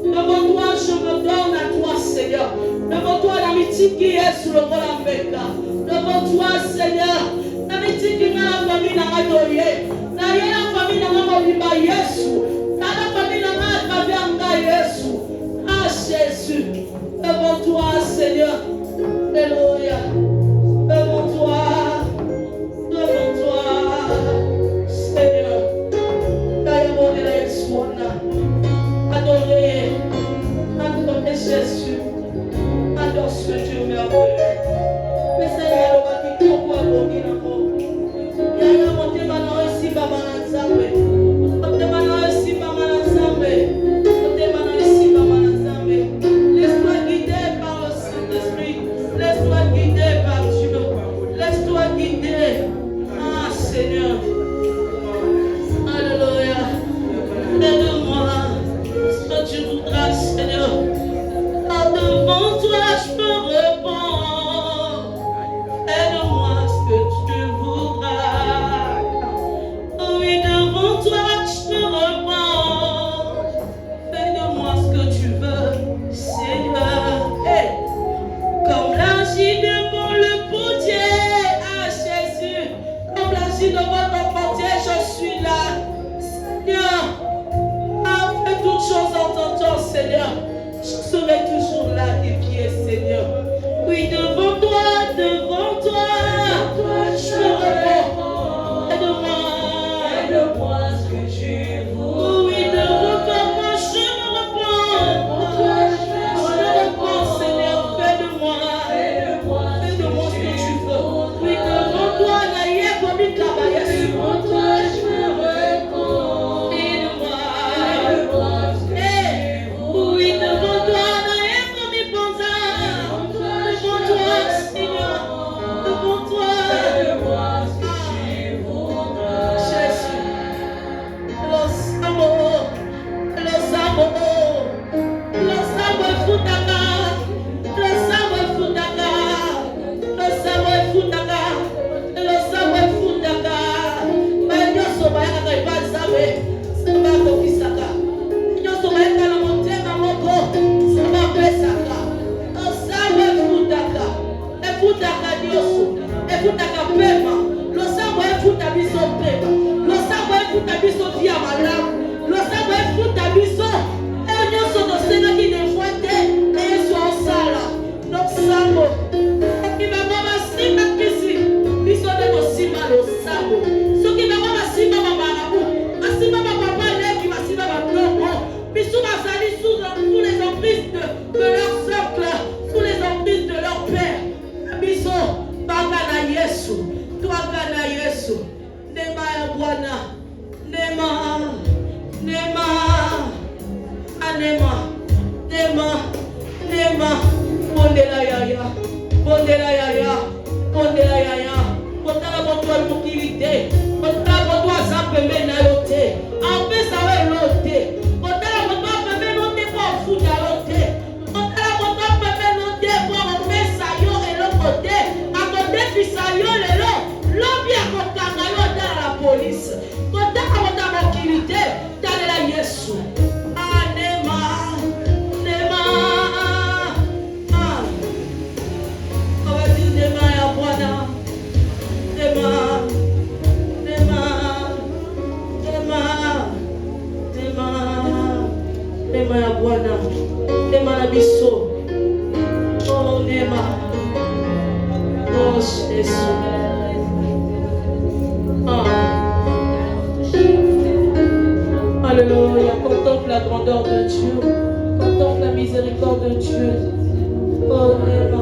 Devant toi, je me donne à toi, Seigneur. Devant toi, l'amitié qui est sur le rôle avec toi. Devant toi, Seigneur, l'amitié qui m'a la famille n'a pas donné. La famille n'a pas donné Jésus. La famille n'a pas donné Jésus. Ah, Jésus. Devant toi, Seigneur. Alléluia. Devant toi. Devant toi, Seigneur. Adorez, adorez Jésus, adore ce Dieu merveilleux. Mais Seigneur, on va dire pourquoi on dit l'amour. Il y a un monté maintenant ici, Baba Nazambe. On te maintenant ici, Baba Nazambe. On te maintenant ici, Baba Nazambe. Laisse-toi guider par le Saint-Esprit. Laisse-toi guider par Dieu. Laisse-toi guider. Ah, Seigneur. Alléluia. Aide-moi. Ce que tu voudras, Seigneur. Car devant toi, je me réponds. Aide-moi ce que tu voudras. Oui, devant toi, je me réponds. Fais-de-moi ce que tu veux, Seigneur. Hey. Comme l'agit devant le portier, ah Jésus. Comme l'agit devant ton portier, je suis là, Seigneur. Fais toutes choses en ton temps, Seigneur. Je serai toujours là et qui est Seigneur. Oui, devant toi, je me réponds. Aide-moi ce que tu veux. Oui, devant toi, je me réponds. Je me réponds, Seigneur. Fais-de-moi ce que tu veux. Oui, devant toi, devant toi, je me réponds. Aide-moi. Oui, devant toi, devant toi, Seigneur, devant toi, Jésus, le sabot est foutaka, mais Dieu s'en va, il va savoir, ça va confisaka. Sous les emprises de leurs oncles, sous les emprises de leur père. Biso, bagana Yesu, twagana Yesu. Nema ya Bwana, nema, bondela yaya, botala botwa l'utilité, botala botwa zapembe na yote, apesa we lote, botala botwa pembe note kwa futa lote, botala botwa pembe note kwa opesa yo elokote, akote fisa yo lelo, lobi akotanga yo dans la police, kotaka botwa l'utilité, talela Yesu. Nema ya Bwana, nema na biso, oh nema, oh Jésus, alléluia, contemple la grandeur de Dieu, contemple la miséricorde de Dieu, oh nema,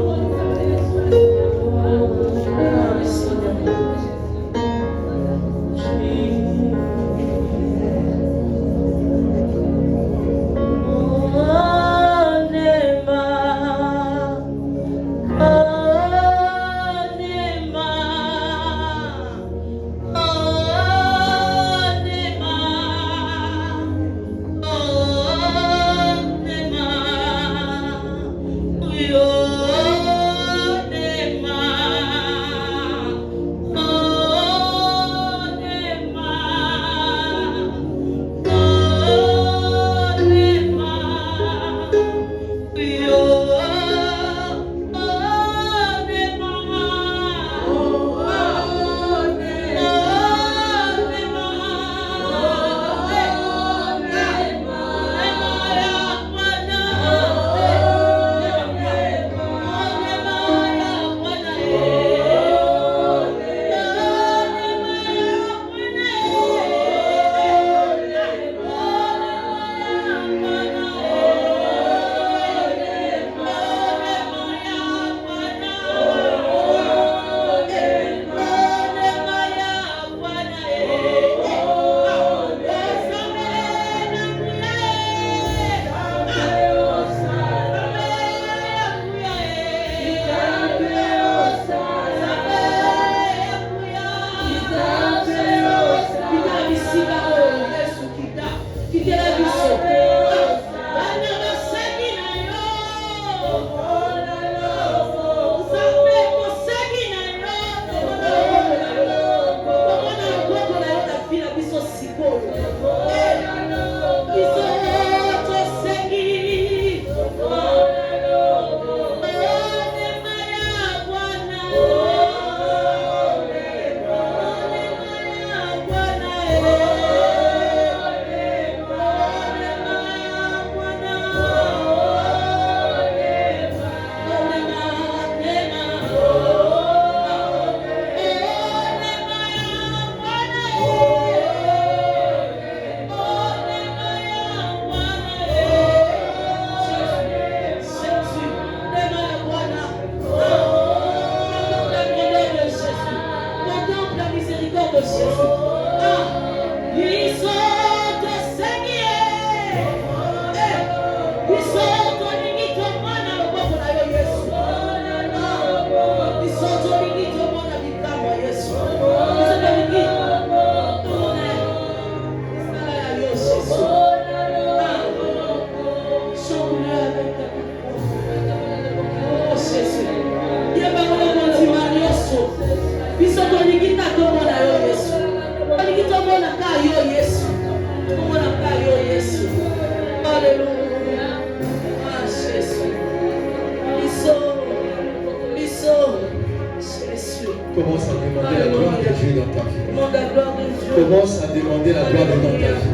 Commence à demander la gloire de Dieu dans ta vie. Demande la gloire de Dieu. Commence à demander la gloire de Dieu dans ta vie.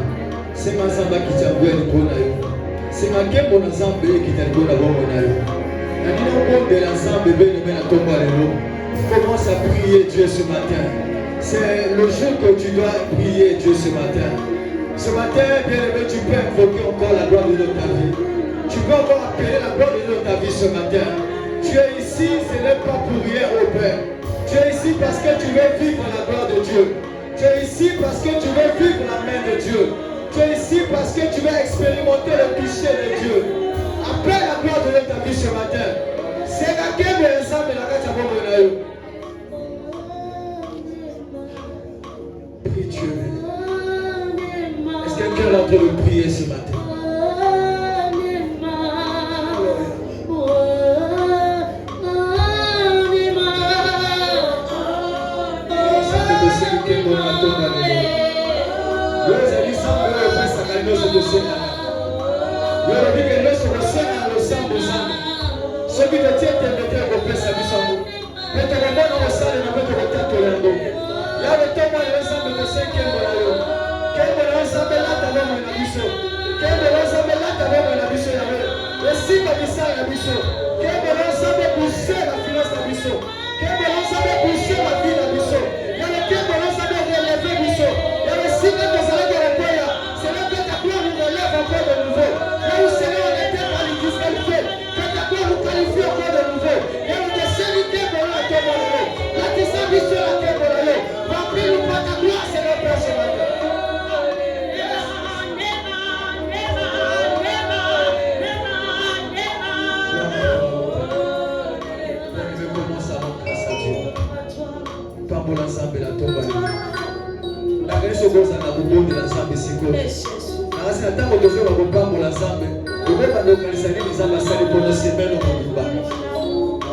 C'est ma samba qui t'a vu à l'ikonayo. C'est ma kembo na zambe qui t'a vu à l'ikonayo. La vie de la zambe bébé ne mène à ton balero. Commence à prier Dieu ce matin. C'est le jour que tu dois prier Dieu ce matin. Ce matin, bien aimé, tu peux invoquer encore la gloire de Dieu dans ta vie. Tu peux encore appeler la gloire de Dieu dans ta vie ce matin. Tu es ici, ce n'est pas pour rien au Père. Tu es ici parce que tu veux vivre la gloire de Dieu. Tu es ici parce que tu veux vivre la main de Dieu. Tu es ici parce que tu veux expérimenter le toucher de Dieu. Appelle la gloire de Dieu dans ta vie ce matin. C'est la guerre de l'ensemble de la carte à Bomonayo. Prie Dieu. Est-ce que quelqu'un est en train de prier ce matin?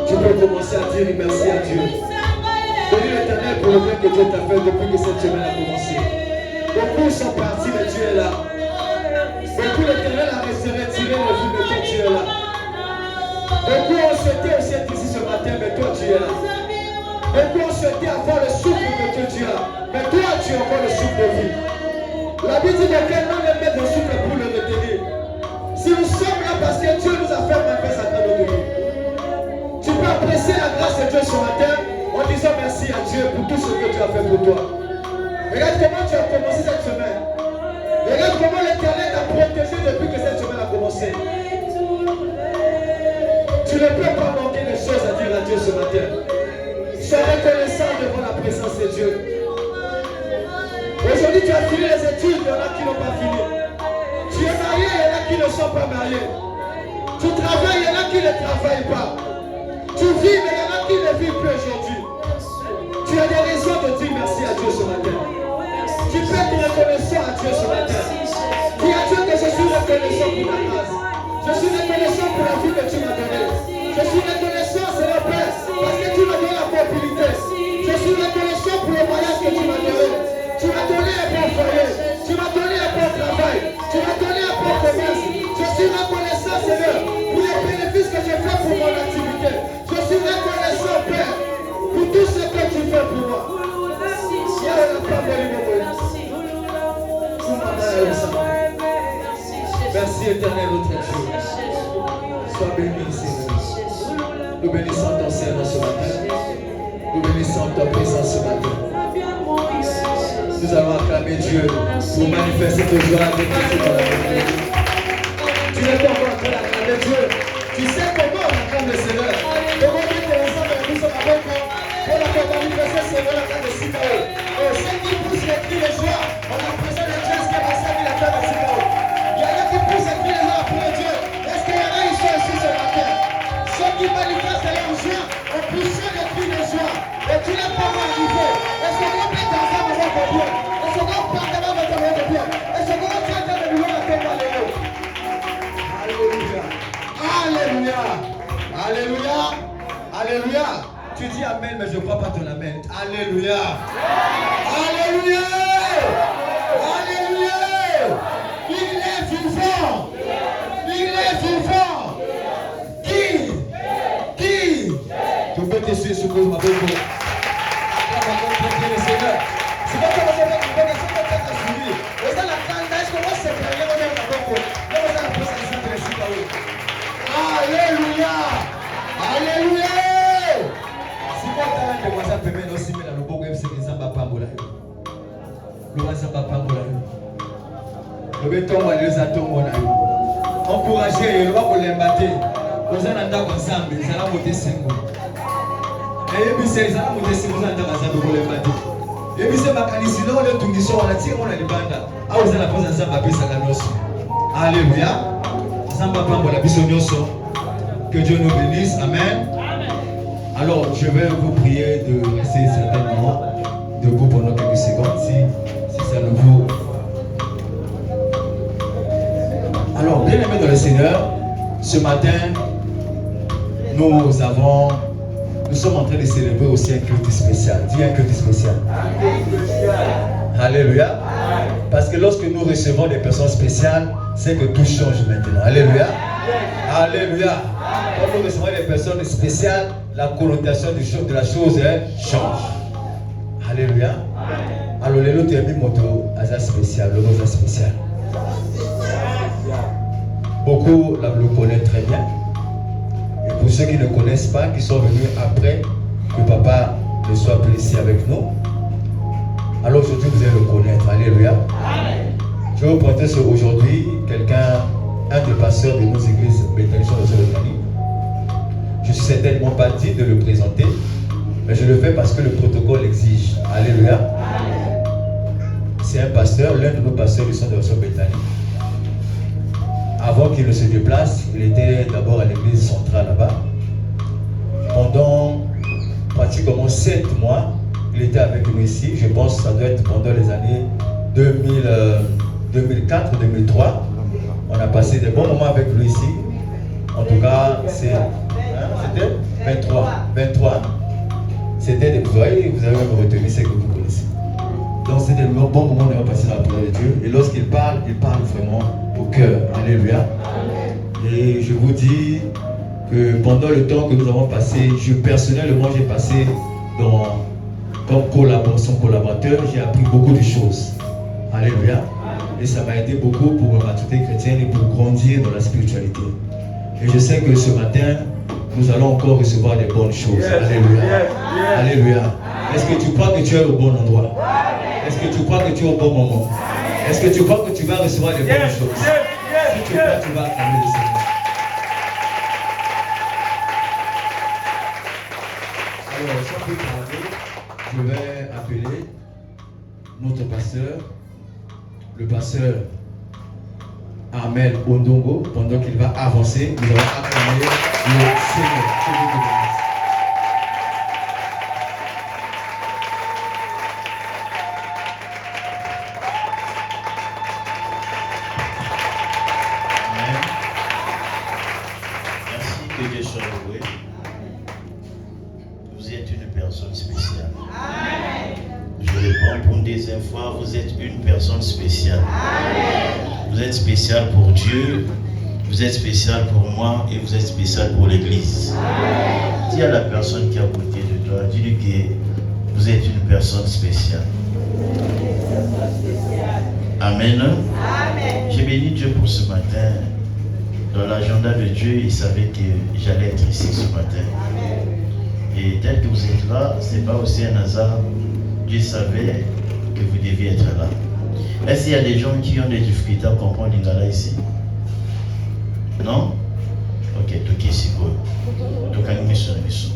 Tu peux commencer à dire merci à Dieu. Bénis l'Éternel pour le bien que Dieu t'a fait depuis que cette semaine a commencé. Beaucoup sont partis, mais tu es là. Beaucoup l'Éternel a retiré le vie, mais toi tu es là. Beaucoup ont souhaité aussi être ici ce matin, mais toi tu es là. Beaucoup ont souhaité avoir le souffle que Dieu tu as, mais toi tu as encore le souffle de vie. La Bible dit que non ne met le souffle pour le retenir. Si nous sommes là parce que Dieu nous a fait manifester sa grâce de vie. Tu peux apprécier la grâce de Dieu ce matin en disant merci à Dieu pour tout ce que tu as fait pour toi. Regarde comment tu as commencé cette semaine. Regarde comment l'Éternel t'a protégé depuis que cette semaine a commencé. Tu ne peux pas manquer de choses à dire à Dieu ce matin. Sois reconnaissant devant la présence de Dieu. Aujourd'hui, tu as fini les études, il y en a qui n'ont pas fini. Tu es marié, il y en a qui ne sont pas mariés. Tu travailles, il y en a qui ne travaillent pas. Tu vis, mais il y en a qui ne vivent plus aujourd'hui. Tu as des raisons de dire merci à Dieu ce matin. Tu peux être reconnaissant à Dieu ce matin. Dis à Dieu que je suis reconnaissant pour ta grâce. Je suis reconnaissant pour la vie que tu m'as donnée. Je suis reconnaissant, Seigneur Père, parce que tu m'as donné la mobilité. Je suis reconnaissant pour le voyage que tu m'as donné. Tu m'as donné un bon foyer. Tu m'as donné un bon travail. Tu m'as donné un bon commerce. Je suis reconnaissant, Seigneur, pour les bénéfices que j'ai fait pour mon activité. Je suis reconnaissant, Père, pour tout ce que tu fais pour moi. Merci éternel notre Dieu. Sois béni, Seigneur. Nous bénissons ton Seigneur ce matin. Nous bénissons ta présence ce matin. Nous allons acclamer Dieu pour manifester ta joie avec nous dans la vie. Tu n'es pas encore en train d'acclamer Dieu. Tu sais comment on acclame le Seigneur. Comment on dit ensemble et nous sommes avec nous pour la faire manifester le Seigneur la table de Sicao. Et ceux qui poussent les cris de joie en la présence de Dieu, est-ce qu'il y a passé la table de Sicao? Il y en a qui poussent les cris de joie pour Dieu. Est-ce qu'il y en a ici aussi ce matin? Ceux qui manifestent leur joie en poussant les cris de joie. Et tu n'es pas arrivé. Est-ce que vous êtes ensemble avec Dieu? Est-ce que vous parlez avec Dieu? Est-ce que vous êtes en train de louer la tête à Dieu? Alléluia. Alléluia. Alléluia. Alléluia. Tu dis amen, mais je ne crois pas ton amen. Alléluia. Alléluia. Alléluia. Il est vivant. Il est vivant. Qui? Je peux te suivre sur ma boue. Encouragez, le va pour l'embatter. Vous en entendez ensemble, ça va monter 5 mois. Et puis c'est ça, vous avez vous entendez ensemble pour l'embatter. Et puis c'est ma qualité, là, on est tout mission, on a tiré, on a les bandes. Ah, vous allez la poser ensemble, à Pisa Ganos. Alléluia. Ensemble, pour la bisognoso. Que Dieu nous bénisse. Amen. Alors, je vais vous prier de rester certainement debout pendant quelques secondes, si ça ne vous. Alors, bien aimé dans le Seigneur, ce matin, nous sommes en train de célébrer aussi un culte spécial. Dis un culte spécial. Alléluia. Parce que lorsque nous recevons des personnes spéciales, c'est que tout change maintenant. Alléluia. Alléluia. Quand nous recevons des personnes spéciales, la connotation de la chose change. Alléluia. Alors, les autres amis moto, hasard spécial, le hasard spécial. Beaucoup le connaissent très bien. Et pour ceux qui ne connaissent pas, qui sont venus après que papa ne soit plus ici avec nous, alors aujourd'hui vous allez le connaître. Alléluia. Je vais vous présenter aujourd'hui un des pasteurs de nos églises bétaniques de Solotanie. Je ne suis certainement pas digne de le présenter, mais je le fais parce que le protocole l'exige. Alléluia. C'est un pasteur, l'un de nos pasteurs du centre de recherche bétanique. Avant qu'il ne se déplace, il était d'abord à l'église centrale là-bas. Pendant pratiquement 7 mois, il était avec nous ici. Je pense que ça doit être pendant les années 2004-2003. On a passé des bons moments avec lui ici. En tout cas, c'était 23. C'était des... Vous voyez, vous avez même retenu ce que vous connaissez. Donc c'était des bons moments où on a passé dans la parole de Dieu. Et lorsqu'il parle vraiment au cœur. Alléluia. Et je vous dis que pendant le temps que nous avons passé, personnellement j'ai passé comme son collaborateur, j'ai appris beaucoup de choses. Alléluia. Et ça m'a aidé beaucoup pour ma maturité chrétienne et pour grandir dans la spiritualité. Et je sais que ce matin, nous allons encore recevoir des bonnes choses. Alléluia. Alléluia. Est-ce que tu crois que tu es au bon endroit? Est-ce que tu crois que tu es au bon moment? Est-ce que tu crois que tu vas recevoir des bonnes choses? Si tu crois, tu vas acclamer le Seigneur. Alors, sans plus tarder, je vais appeler notre pasteur, le pasteur Armel Ondongo. Pendant qu'il va avancer, nous allons acclamer le Seigneur. Vous êtes une personne spéciale. Vous êtes spécial pour Dieu, vous êtes spécial pour moi et vous êtes spécial pour l'Église. Dis à la personne qui est à côté de toi, dis-lui que vous êtes une personne spéciale. Amen. J'ai béni Dieu pour ce matin. Dans l'agenda de Dieu, il savait que j'allais être ici ce matin. Et tel que vous êtes là, ce n'est pas aussi un hasard. Dieu savait que vous deviez être là. Est-ce qu'il y a des gens qui ont des difficultés à comprendre l'ingala ici? Non? Ok, tout qui est ici quoi? Tout qui est ici.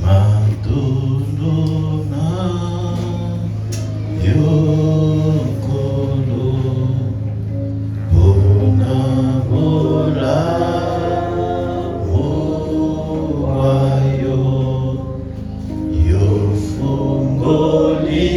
Madonna Yokolo Bona Bola Moayo Yofungoli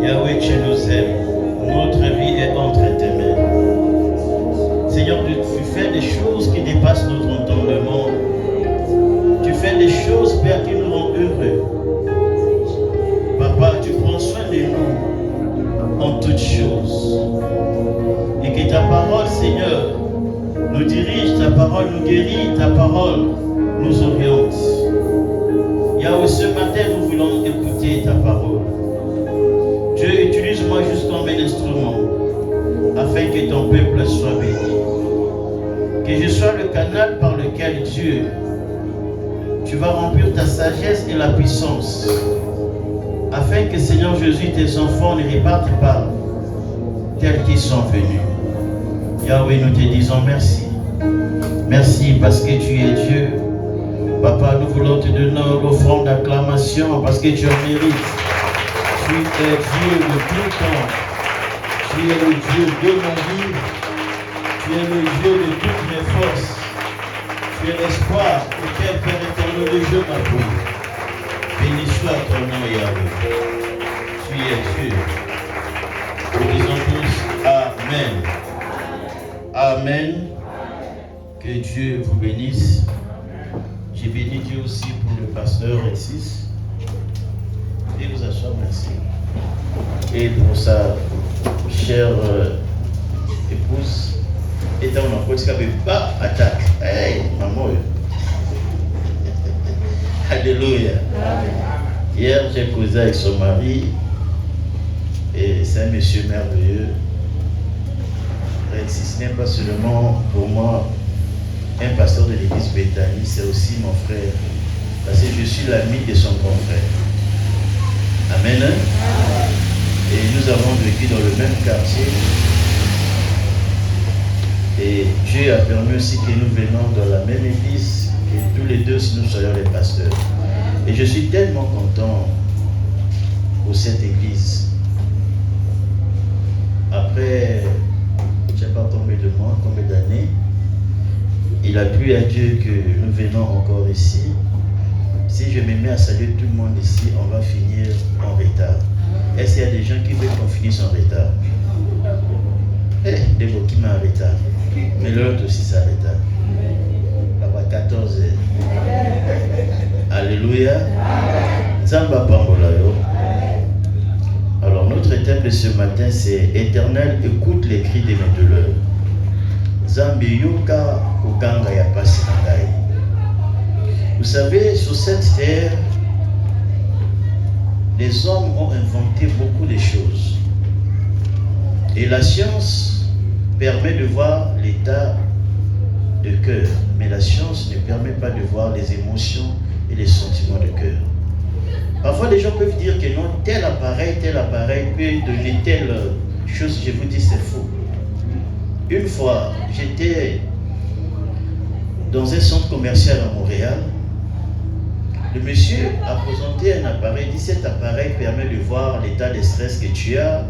Yahweh, tu nous aimes. Notre vie est entre tes mains. Seigneur, tu fais des choses qui dépassent notre entendement. Tu fais des choses, Père, qui nous rendent heureux. Papa, tu prends soin de nous en toutes choses. Et que ta parole, Seigneur, nous dirige, ta parole nous guérit, ta parole nous oriente. Yahweh, ce matin, nous voulons écouter ta parole. Dieu, utilise-moi juste comme un instrument, afin que ton peuple soit béni. Que je sois le canal par lequel Dieu, tu vas remplir ta sagesse et la puissance, afin que, Seigneur Jésus, tes enfants ne repartent pas tels qu'ils sont venus. Yahweh, nous te disons merci. Merci parce que tu es Dieu. Papa, nous voulons te donner l'offrande d'acclamation parce que tu en mérites. Tu es Dieu de tout temps. Tu es le Dieu de ma vie. Tu es le Dieu de toutes mes forces. Tu es l'espoir auquel, Père éternel, je m'appuie. Béni soit ton nom, Yahweh. Tu es Dieu. Nous disons tous Amen. Amen. Que Dieu vous bénisse. J'ai béni Dieu aussi pour le pasteur Alexis. Et vous asseoir, merci. Et pour sa chère épouse. Et dans mon côté, il n'y avait pas attaque. Hey, maman. Alléluia. Hier, j'ai causé avec son mari. Et c'est un monsieur merveilleux. Alexis n'est pas seulement pour moi un pasteur de l'église Bethany, c'est aussi mon frère. Parce que je suis l'ami de son grand frère. Amen. Et nous avons vécu dans le même quartier. Et Dieu a permis aussi que nous venions dans la même église, que tous les deux, si nous soyons les pasteurs. Et je suis tellement content pour cette église. Après, je ne sais pas combien de mois, combien d'années, il a plu à Dieu que nous venons encore ici. Si je me mets à saluer tout le monde ici, on va finir en retard. Est-ce qu'il y a des gens qui veulent qu'on finisse en retard? Des mots qui m'ont en retard. Mais l'autre aussi c'est en retard. Papa 14 heures. Alléluia. Zamba Pambolayo. Alors notre thème de ce matin c'est Éternel, écoute les cris de mes douleurs. Zambi Yoka Kuganga ya pasi nangai. Vous savez, sur cette terre, les hommes ont inventé beaucoup de choses. Et la science permet de voir l'état de cœur. Mais la science ne permet pas de voir les émotions et les sentiments de cœur. Parfois, les gens peuvent dire que non, tel appareil peut donner telle chose. Je vous dis, c'est faux. Une fois, j'étais dans un centre commercial à Montréal. Le monsieur a présenté un appareil. Il dit, cet appareil permet de voir l'état de stress que tu as,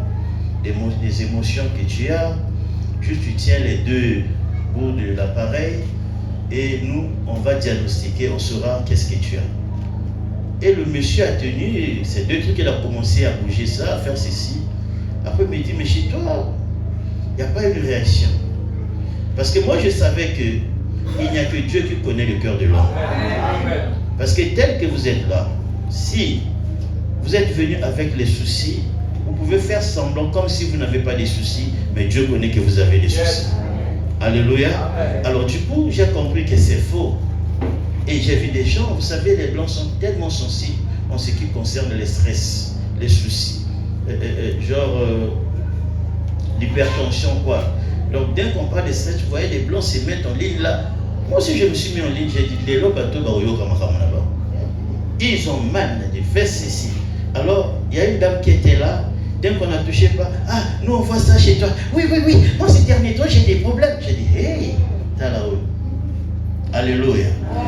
des émotions que tu as. Juste tu tiens les deux bouts de l'appareil et nous, on va diagnostiquer, on saura qu'est-ce que tu as. Et le monsieur a tenu ces deux trucs, il a commencé à bouger ça, à faire ceci. Après, il me dit, mais chez toi, il n'y a pas eu de réaction. Parce que moi, je savais qu'il n'y a que Dieu qui connaît le cœur de l'homme. Parce que tel que vous êtes là, si vous êtes venu avec les soucis, vous pouvez faire semblant comme si vous n'avez pas de soucis, mais Dieu connaît que vous avez des soucis. Alléluia. Alors du coup, j'ai compris que c'est faux. Et j'ai vu des gens, vous savez, les blancs sont tellement sensibles en ce qui concerne les stress, les soucis. L'hypertension, quoi. Donc dès qu'on parle de stress, vous voyez les blancs se mettent en ligne là. Moi aussi je me suis mis en ligne, j'ai dit les lots bateaux là-bas. Ils ont mal de faire ceci. Alors il y a une dame qui était là, dès qu'on a touché pas, ah nous on voit ça chez toi. Oui, moi ces derniers temps j'ai des problèmes. J'ai dit, hey, t'as là-haut. Alléluia.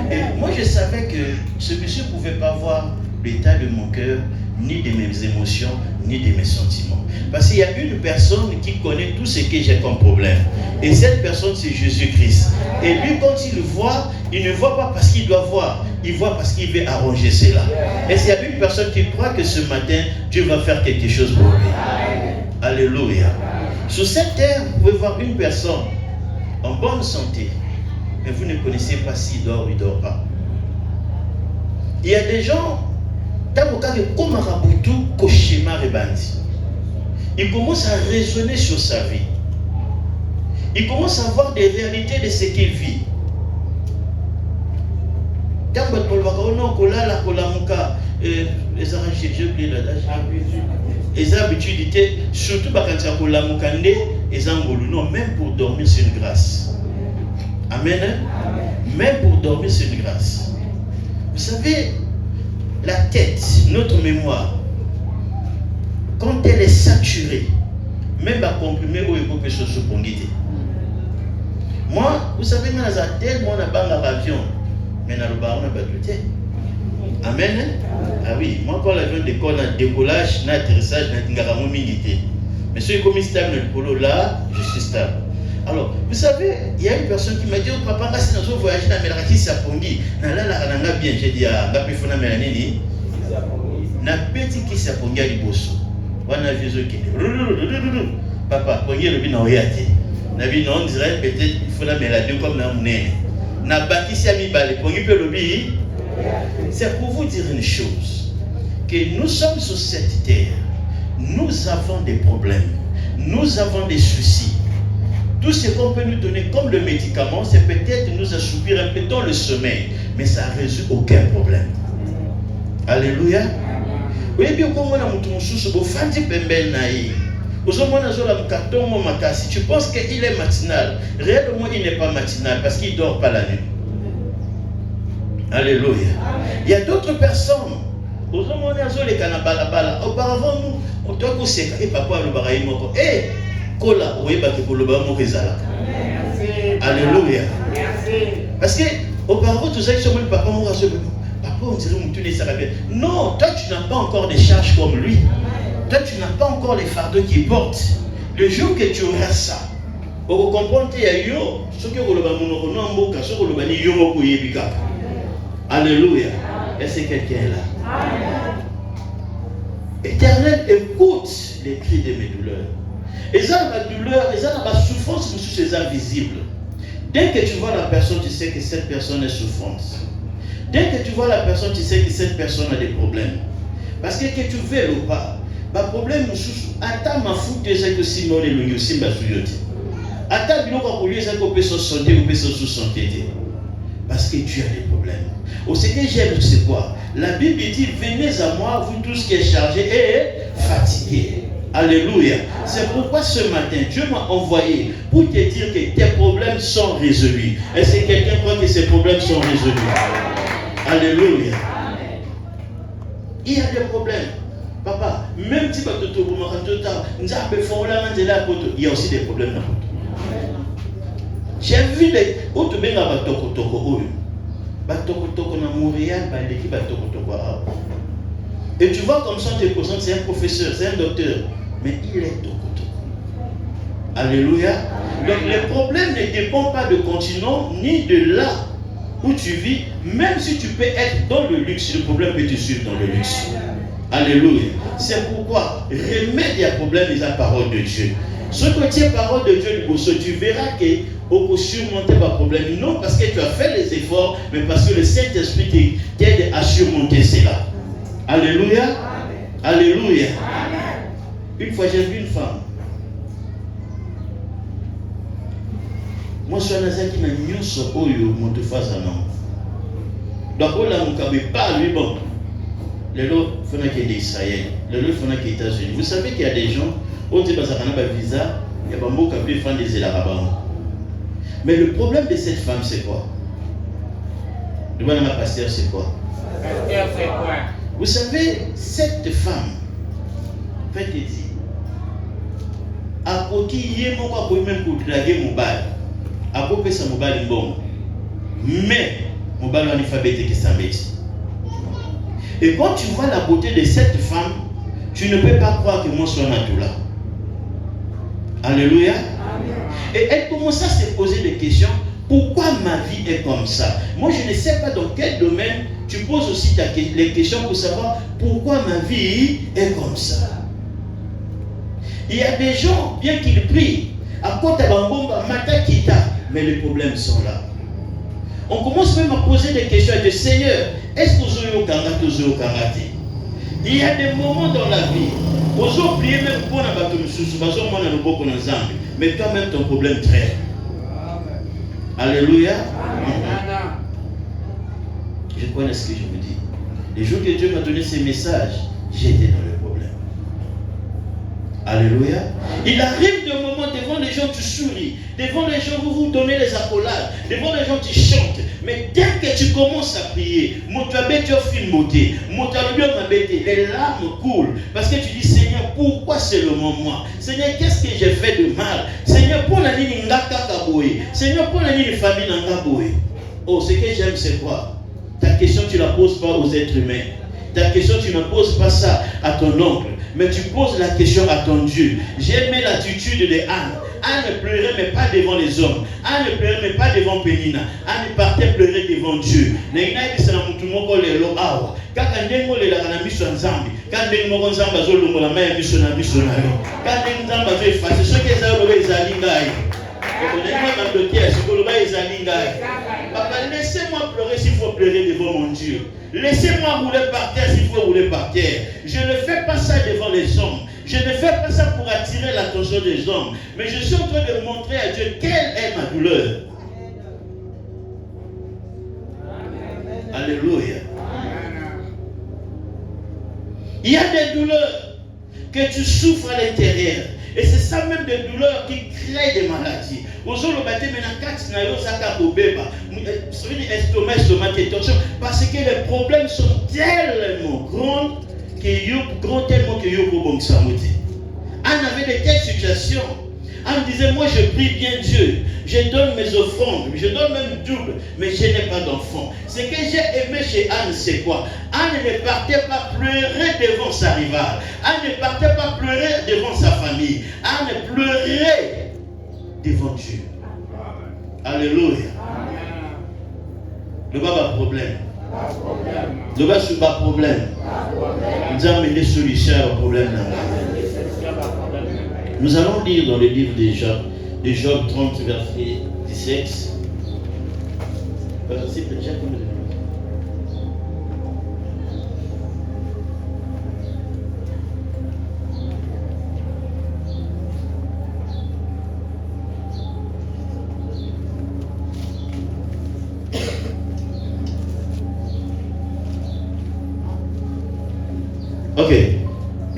Et moi je savais que ce monsieur ne pouvait pas voir l'état de mon cœur, ni de mes émotions, ni de mes sentiments. Parce qu'il y a une personne qui connaît tout ce que j'ai comme problème. Et cette personne, c'est Jésus-Christ. Et lui, quand il voit, il ne voit pas parce qu'il doit voir. Il voit parce qu'il veut arranger cela. Et s'il y a une personne qui croit que ce matin, Dieu va faire quelque chose pour lui. Alléluia. Sur cette terre, vous pouvez voir une personne en bonne santé, mais vous ne connaissez pas s'il dort ou il ne dort pas. Il y a des gens, comme un raboutou, cauchemar et bandit. Il commence à raisonner sur sa vie. Il commence à voir des réalités de ce qu'il vit. Les habitudes, surtout quand il y a non, même pour dormir, c'est une grâce. Amen. Même pour dormir, c'est une grâce. Vous savez, la tête, notre mémoire, quand elle est saturée, même à comprimer ou écouter sur ce point. Moi, vous savez, moi, j'ai tellement de avion, mais dans le baron, on n'a pas de Amen. Ah oui, moi, quand l'avion décolle, dans le décollage, dans l'atterrissage, dans le militaire. Mais si je suis stable dans le polo, là, je suis stable. Alors, vous savez, il y a une personne qui m'a dit, oh papa, si nous voyagé dans la Mélanie, c'est Pongi. Là, bien, j'ai dit, ah, je suis dans la Mélanie. Na petit qui s'est Pongi à l'Ibosso. On a vu ce qui est. Papa, Pongi le bin en réalité. Na vie non, Israël, peut-être, il faut la Mélanie comme dans mon nez. Na bâti si ami balé, Pongi peut le bin. C'est pour vous dire une chose, que nous sommes sur cette terre, nous avons des problèmes, nous avons des soucis. Tout ce qu'on peut nous donner comme le médicament, c'est peut-être nous assoupir un peu dans le sommeil, mais ça ne résout aucun problème. Alléluia. Oui, bien comme on a mon sous si tu penses qu'il est matinal, réellement il n'est pas matinal parce qu'il ne dort pas la nuit. Alléluia. Il y a d'autres personnes. Auparavant, nous, on doit conseiller et papa le baraï moko. Eh, kola, oui, bah que le baraï moko ezala. Alléluia. Parce que auparavant, tout ça, ils sont même papa mon raso. Papa, on dirait que tu les savais. Non, toi, tu n'as pas encore des charges comme lui. Toi, tu n'as pas encore les fardeaux qu'il porte. Le jour que tu auras ça, vous comprenez, il y a yo, ce que vous le baraï moko, non, moko, ce que vous le baraï yo moko yebika. Alléluia. Est-ce que quelqu'un est là? Éternel, écoute les cris de mes douleurs. Et ça, ma douleur, et ça, ma souffrance, c'est invisible. Dès que tu vois la personne, tu sais que cette personne est souffrante. Dès que tu vois la personne, tu sais que cette personne a des problèmes. Parce que tu veux ou pas, ma problème, attends ma foute déjà que si non, les lungs aussi, ma souillote. Attends, bien qu'on peut ça qu'on peut se santé ou peut se sous-santé. Parce que tu as des problèmes. Au ce que j'aime, c'est quoi? La Bible dit, venez à moi, vous tous qui êtes chargés et fatigués. Alléluia. C'est pourquoi ce matin, Dieu m'a envoyé pour te dire que tes problèmes sont résolus. Est-ce que quelqu'un croit que ces problèmes sont résolus? Alléluia. Il y a des problèmes. Papa, même si il y a aussi des problèmes. J'ai vu les autres bien à Batokotoko. Batokotoko na Montréal, l'équipe Batokotoko. Et tu vois comme ça, tu es conscient, c'est un professeur, c'est un docteur. Mais il est Tokotoko. Alléluia. Donc les problèmes ne dépendent pas de continent ni de là où tu vis. Même si tu peux être dans le luxe, le problème peut te suivre dans le luxe. Alléluia. C'est pourquoi remédier à problème est la parole de Dieu. Ce que tu es parole de Dieu, tu verras que pour surmonter pas problème. Non parce que tu as fait les efforts, mais parce que le Saint-Esprit t'aide à surmonter cela. Alléluia. Amen. Alléluia. Amen. Une fois j'ai vu une femme. Moi je suis un azaki na nyonso oyo moto faza non. Donc on a mon kabé pas lui bon. Les lots font qu'il y a d'Israël, les lots font qu'il y a États-Unis. Vous savez qu'il y a des gens où tu as un visa, il y a pas beaucoup qui font des Arabes. Mais le problème de cette femme, c'est quoi? Demande à ma pasteur, c'est quoi? Vous savez, cette femme, fait te dire, à côté, il y a mon quoi même pour draguer mon bal. À côté, ça mon bon. Mais, mon bal en alphabétique, ça m'est. Et quand tu vois la beauté de cette femme, tu ne peux pas croire que moi je sois là. Alléluia. Et elle commence à se poser des questions. Pourquoi ma vie est comme ça? Moi, je ne sais pas dans quel domaine tu poses aussi les questions pour savoir pourquoi ma vie est comme ça. Il y a des gens, bien qu'ils prient, à Kota Bambomba, Mata Kita, mais les problèmes sont là. On commence même à poser des questions et dire, Seigneur, est-ce que vous avez Kangati? Il y a des moments dans la vie, vous oubliez même pour la bateau, mais toi-même ton problème traîne. Alléluia. Je connais ce que je vous dis. Les jours que Dieu m'a donné ces messages, j'étais dans le problème. Alléluia. Il arrive des moments devant les gens, tu souris. Devant les gens, vous vous donnez les accolades. Devant les gens, tu chantes. Mais dès que tu commences à prier, les larmes coulent. Parce que tu dis, Seigneur, pourquoi seulement moi? Seigneur, qu'est-ce que j'ai fait de mal? Seigneur, pour la ligne Ngakaboé. Seigneur, pour la ligne famille Nangaboé. Oh, ce que j'aime, c'est quoi? Ta question, tu ne la poses pas aux êtres humains. Ta question, tu ne poses pas ça à ton oncle, mais tu poses la question à ton Dieu. J'ai aimé l'attitude de Anne. Anne pleurait, mais pas devant les hommes. Anne pleurait, mais pas devant Pénina. Anne partait pleurer devant Dieu. Papa, laissez-moi pleurer s'il faut pleurer devant mon Dieu. Laissez-moi rouler par terre s'il faut rouler par terre. Je ne fais pas ça devant les hommes. Je ne fais pas ça pour attirer l'attention des hommes. Mais je suis en train de montrer à Dieu quelle est ma douleur. Alléluia. Il y a des douleurs que tu souffres à l'intérieur. Et c'est ça même des douleurs qui créent des maladies. Parce que les problèmes sont tellement grands que Anne avait de telles situations. Anne disait, moi je prie bien Dieu, je donne mes offrandes, je donne même double, mais je n'ai pas d'enfant. Ce que j'ai aimé chez Anne, c'est quoi? Anne ne partait pas pleurer devant sa rivale. Anne ne partait pas pleurer devant sa famille. Anne pleurait devant Dieu. Alléluia. Le baba problème. Le baba c'est pas problème. Nous avons des solutions au problème. Nous allons lire dans le livre de Job 30, verset 17. Ok.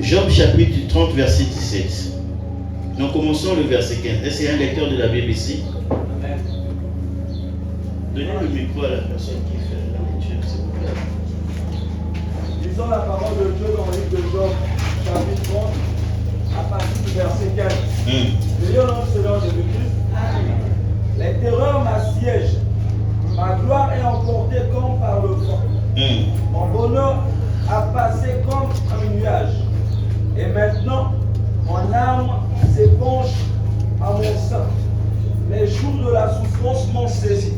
Job chapitre 30, verset 17. Nous commençons le verset 15. Est-ce qu'il y a un lecteur de la Bible ici? Amen. Donnez le micro à la personne qui fait la lecture, s'il vous plaît. Lisons la parole de Dieu dans le livre de Job, chapitre 30, à partir du verset 15. Prions notre Seigneur Jésus-Christ. Les terreurs m'assiègent. Ma gloire est emportée comme par le vent. Mon bonheur a passé comme un nuage. Et maintenant, mon âme s'épanche à mon sein. Les jours de la souffrance m'ont saisi.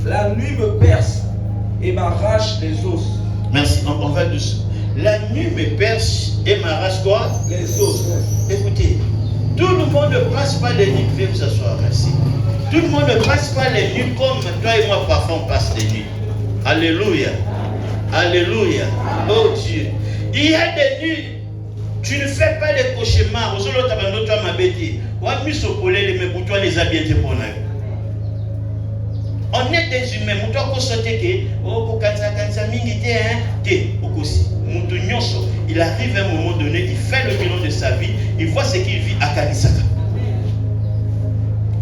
La nuit me perce et m'arrache les os. Merci, on va doucement. La nuit me perce et m'arrache quoi? Les os. Écoutez, tout le monde ne passe pas les nuits. Veuillez vous asseoir, merci. Tout le monde ne passe pas les nuits comme toi et moi parfois on passe les nuits. Alléluia. Alléluia. Oh Dieu. Il y a des nuits. Tu ne fais pas les cauchemars. On est des humains. Il arrive à un moment donné, il fait le bilan de sa vie, il voit ce qu'il vit à Kanisaka.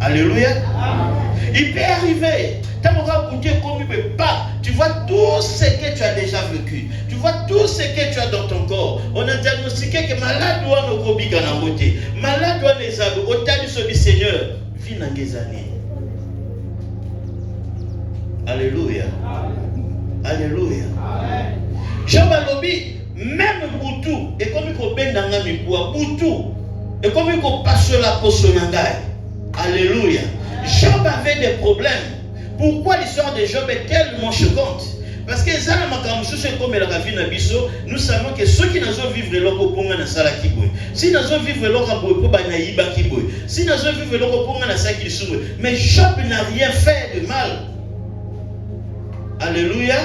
Alléluia. Il peut arriver. Tu vois tout ce que tu as déjà vécu. Tu vois tout ce que tu as dans ton corps. On a diagnostiqué que malade doit nous robiga na beauté. Malade doit les avoir. Au temps du Seigneur, vis dans des années. Alléluia. Alléluia. Job a lobby, même Boutou, et comme il faut bien dans la mikoua, Boutou, et comme il faut passer la posonangai. Alléluia. Job avait des problèmes. Pourquoi l'histoire de Job est tellement choquante? Parce que ça, comme nous savons que ceux qui n'ont vivre leur coponga na sala kiboy, si n'ont vivre leur coponga ba na iba kiboy, si n'ont vivre leur coponga na sala kiboy, mais Job n'a rien fait de mal. Alléluia.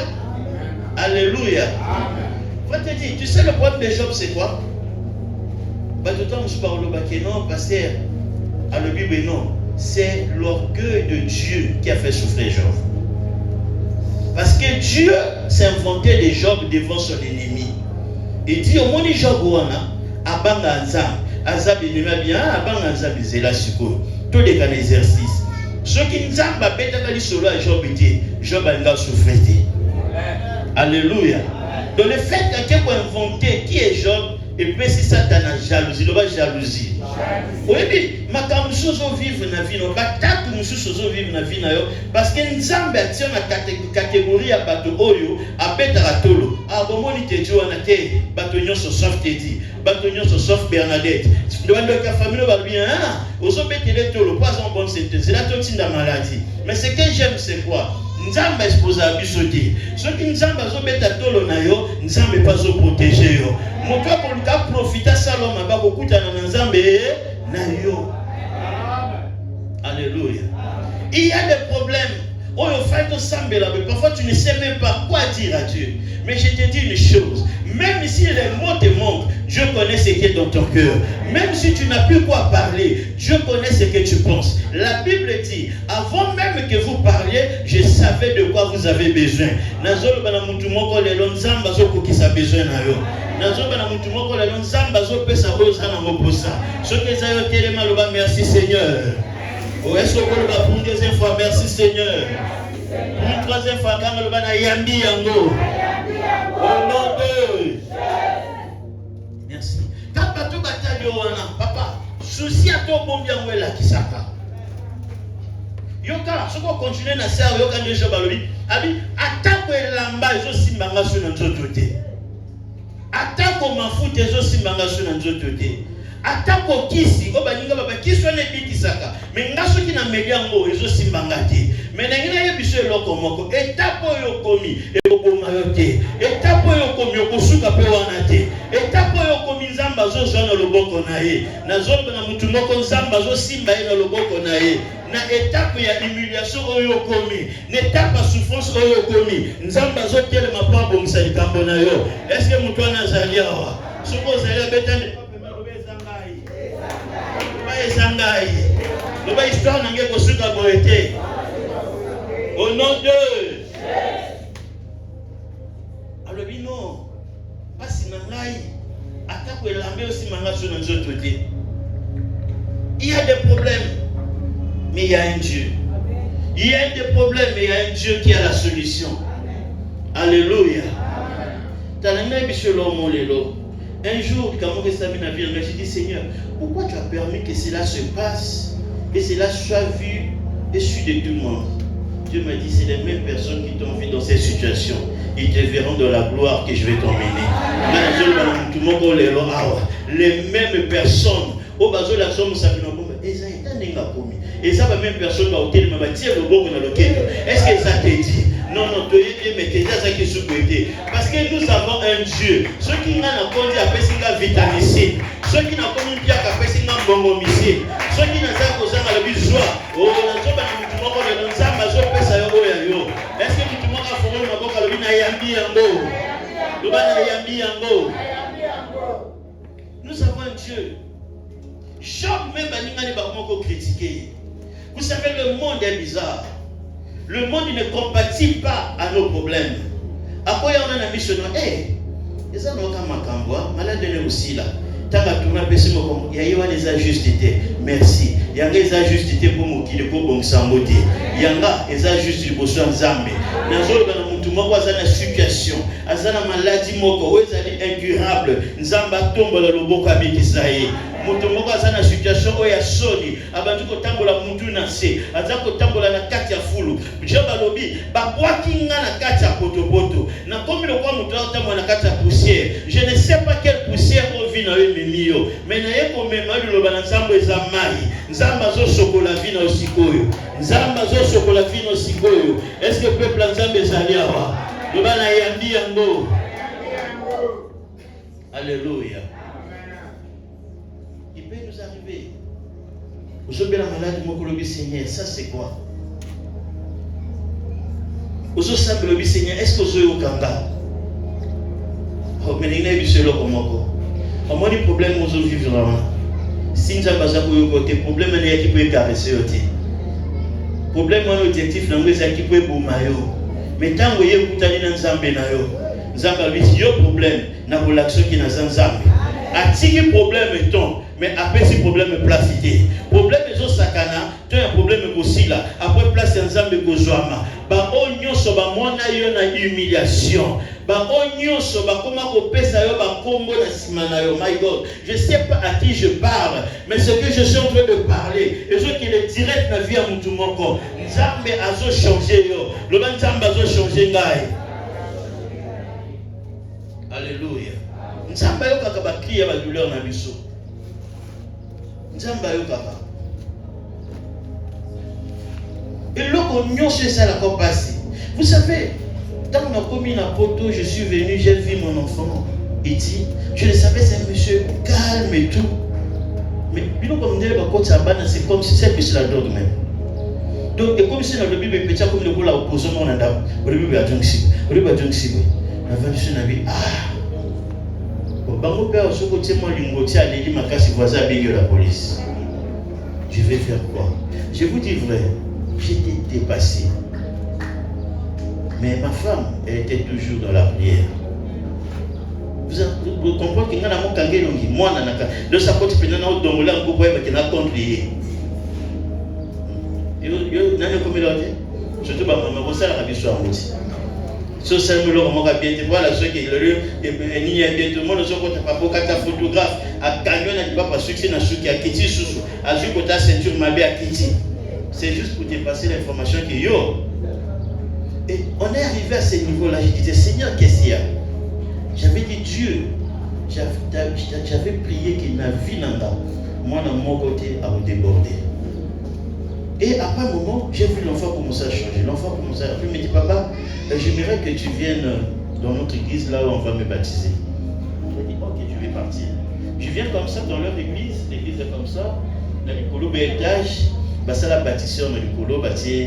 Alléluia. Frère te dire, tu sais le problème de Job c'est quoi? Bah tout le temps je parle au non, pasteur. À la Bible non, c'est l'orgueil de Dieu qui a fait souffrir Job. Parce que Dieu s'est inventé de Job devant son ennemi. Il dit au moins Job wana abanga nzam, azab inema bien abanga nzam zela siko. Tout les cas d'exercice. Ceux qui nzam ba beta kali solo à Job dit, Job a nga souffrir. Alléluia. Donc le fait que quelqu'un peut inventer qui est Job et puis si Satan a jalousie, il va jalousie. Oui, mais ma camusozo vivre na vie, no batatu mususozo vivre na vie na yo, parce que nzambe action na catégorie ya bato oyo abeta ratolo. Ah bon moni te jo na te bato nyonso sauf te di, bato nyonso sauf Bernadette. Ndo ka famille va bien, ozo betele tolo pas en bonne santé, c'est la totinda maladie. Mais ce que j'aime c'est quoi? Nzambe expose à bisoté. Ceux qui nzambe azobeta tolo na yo, nzambe pas zo protéger yo. Moto ko luka profiter saloma ba ko kutana na nzambe na yo. Alléluia. Il y a des problèmes. Oh, parfois tu ne sais même pas quoi dire à Dieu. Mais je te dis une chose. Même si les mots te manquent, Dieu connaît ce qui est dans ton cœur. Même si tu n'as plus quoi parler, Dieu connaît ce que tu penses. La Bible dit, avant même que vous parliez, je savais de quoi vous avez besoin. Merci Seigneur. Oh, est-ce qu'on va pour une deuxième fois? Merci Seigneur. Pour une troisième fois, quand on va na yambi yango. Au nom de. Merci. Quand bateau bataille wana, papa, souci à toi bon bien là qui s'appelle. Yoka, ce qu'on continue na serre yoka de Job alobi, abi attaque elamba ezo simbanga sur notre côté. Attaque mafuta ezo simbanga sur notre côté. Atako kisi ko baninga baba kiso ne bitisaka mais ngaso kina mediango ezo simbanga te mais nangina yebiso eloko moko etapo yo komi ekoboma yo te etapo yo komi okosuka pe wana te etapo yo komi nzamba zo zona loboko na ye na zomba na mutu moko nzamba zo simba ye na loboko na ye na étape ya humiliation oyo komi na étape ya souffrance oyo komi nzamba zo telema pa bomisa likambo na yo est-ce que mutu ana zali awa soko zali betane Sangai. Le bas histoire n'a pas reçu ta beauté. Au nom de. Alors, non. Pas si Nangai. Attaque et l'ambé aussi manga sur nos autres côtés. Il y a des problèmes, mais il y a un Dieu. Il y a des problèmes, mais il y a un Dieu qui a la solution. Alléluia. T'as l'aimé, monsieur l'homme, l'élo. Un jour, quand je j'ai dit, Seigneur, pourquoi tu as permis que cela se passe, que cela soit vu et su de tout le monde? Dieu m'a dit, c'est les mêmes personnes qui t'ont vu dans cette situation. Ils te verront dans la gloire que je vais t'emmener. Les mêmes personnes. Au bas de la somme, ça fait et ça va même personne va ôter le bâtir le bon dans le quai. Est-ce que ça te dit? Non, non, tu es mais tu es ça qui est sous-côté. Parce que nous avons un Dieu. Ceux qui n'ont pas dit à Pessinga vitamicine, ceux qui n'ont pas dit à Pessinga bombomicine, ceux qui n'ont pas dit à la bisoua, oh, la somme à l'outumoko, le nzamba, zo pesa yo yo. Est-ce que l'outumoko a formé ma boca, le bina yambi yango? Le bana yambi yango. Nous avons un Dieu. Job même baningani bakomoko critiquer. Vous savez, le monde est bizarre. Le monde ne compatit pas à nos problèmes. Après, on a un mission. Eh, les gens n'ont qu'à m'acamboir. Malade est aussi là. Tant que tout le monde il y a des ajustés. Merci. Il y a des ajustés pour moi qui ne peuvent pas s'emboter. Il y a des ajustés pour soi Zambé. Dans une situation, dans une maladie incurable, Nzamba tombe dans le boka bikisaye. moto moko aza na situation oyo ya soni abandi kotambola mutu na se aza kotambola na kati ya fulu Job alobi babwaki nga na kati ya potopoto nakomi lokwa moto atambola na kati ya poussière je ne sais pas quelle poussière ovi na yo ememi yo mais naye komema liloba na nzambe eza mai nzambe azosokola vi na osikoyo nzambe azosokola vi na osikoyo est-ce que peuple ya nzambe ezali awa loba na yambi yango alléluia. Il peut nous arriver. Aujourd'hui, la maladie, mon Seigneur, ça c'est quoi? Aujourd'hui, le Seigneur, est-ce que vous avez au Kanga? Oh, mais il y a eu seul comme moi. Au moins, les problèmes, vous avez vivre là. Si nous avons un côté, problème, il y a qui peut caresser. Problème, mon objectif, il y a qui peut boumailler. Mais tant que vous avez écouté dans Zambé, Zambé, il y a un problème dans la relation qui est dans Zambé. Atiki problème ton mais après si problème placité problème ezo sakana to un problème aussi là après place ensemble kozwama ba onyoso ba mona yo na humiliation ba onyoso ba koma ko pesa yo ba kombo na simana yo my God je sais pas à qui je parle mais ce que je suis en train de parler et ce qui est direct na vie à mutu moko nzambe azo changer yo le nzambe azo changer ngai alléluia. Nzamba yo kaka bakri ya douleur na biso. Nzamba yo kaka. Et loko nyonso ça la passé. Vous savez, quand on a commis la poto, je suis venu, j'ai vu mon enfant. Il dit, je le savais, c'est un monsieur calme et tout. Mais bilo comme dit ba kota bana c'est comme si c'est plus la drogue même. Donc et comme si dans le Bible petit comme le ko la opposement na ndam. Le Bible a jonksi. Le Bible a jonksi. La version na bi bango père ce côté moi lingoti a dit makasi voisin avec la police. Je vais faire quoi? Je vous dis vrai, j'étais dépassé. Mais ma femme, elle était toujours dans la prière. Vous comprenez que mon kangelongi moi nanaka de sa côté pendant au dongola ngoko yeba kena contre lié. Yo nani comme l'autre? Surtout ba maman ça la biso amoti. So ça me l'a bien voilà ce qui est le ni a bien tout le monde so ko ta pas ka photographe a camion na pas succès na suki a kiti susu a ju ko ta ceinture mabe a kiti. C'est juste pour te passer l'information que yo. Et on est arrivé à ce niveau-là, je disais Seigneur qu'est-ce qu'il y a? J'avais dit Dieu, j'avais prié que ma vie n'anda moi dans mon côté à déborder. Et après un moment, j'ai vu l'enfant commencer à changer. L'enfant commençait à me dit papa, j'aimerais que tu viennes dans notre église là où on va me baptiser. J'ai dit ok, tu vais partir. Je viens comme ça dans leur église, l'église est comme ça, dans le colo étage, ça la bâtisseur dans le colo bâti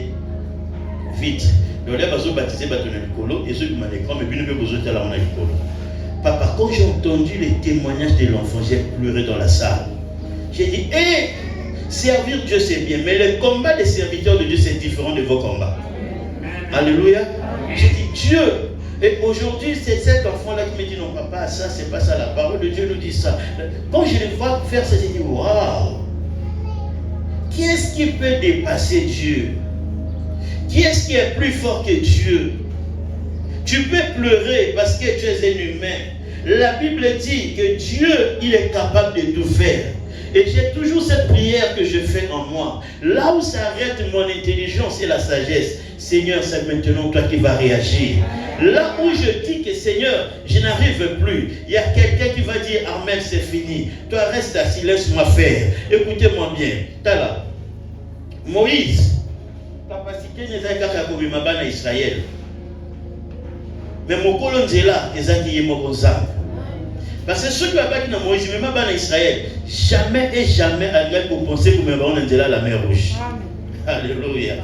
vite. Donc là, ils ont baptisé dans le colo et ceux qui m'ont écran, mais puis nous avons besoin de la dans le colo. Papa, quand j'ai entendu les témoignages de l'enfant, j'ai pleuré dans la salle. J'ai dit hé, servir Dieu c'est bien, mais le combat des serviteurs de Dieu c'est différent de vos combats. Alléluia. J'ai dit Dieu. Et aujourd'hui, c'est cet enfant-là qui me dit non, papa, ça, c'est pas ça. La parole de Dieu nous dit ça. Quand je les vois faire ça, j'ai dit waouh. Qui est-ce qui peut dépasser Dieu? Qui est-ce qui est plus fort que Dieu? Tu peux pleurer parce que tu es un humain. La Bible dit que Dieu, il est capable de tout faire. Et j'ai toujours cette prière que je fais en moi. Là où s'arrête mon intelligence et la sagesse, Seigneur, c'est maintenant toi qui vas réagir. Là où je dis que Seigneur, je n'arrive plus, il y a quelqu'un qui va dire Amen, c'est fini. Toi reste assis, laisse-moi faire. Écoutez-moi bien. Tala. Moïse, capacité n'est pas qu'à Israël. Mais mon colon est là, et ça qui est mon sang. Parce que ceux qui ont Moïse, même pas en Israël, jamais et jamais à pour penser que nous avons la mer rouge. Alléluia.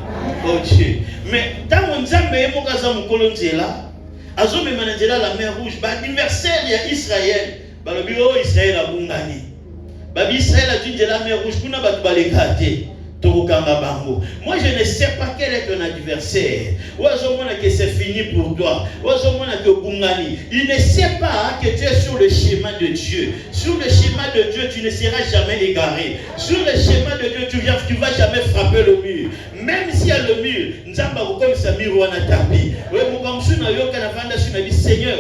Oh Dieu. Mais tant qu'on a mis mon colon là, azo même la mer rouge, l'anniversaire de Israël, le bureau Israël a bungani. Israël a dit de la mer rouge, pour ne pas les gâter. Moi je ne sais pas quel est ton adversaire. Que c'est fini pour toi. Il ne sait pas que tu es sur le chemin de Dieu. Sur le chemin de Dieu, tu ne seras jamais égaré. Sur le chemin de Dieu, tu ne vas jamais frapper le mur. Même s'il y a le mur, Seigneur,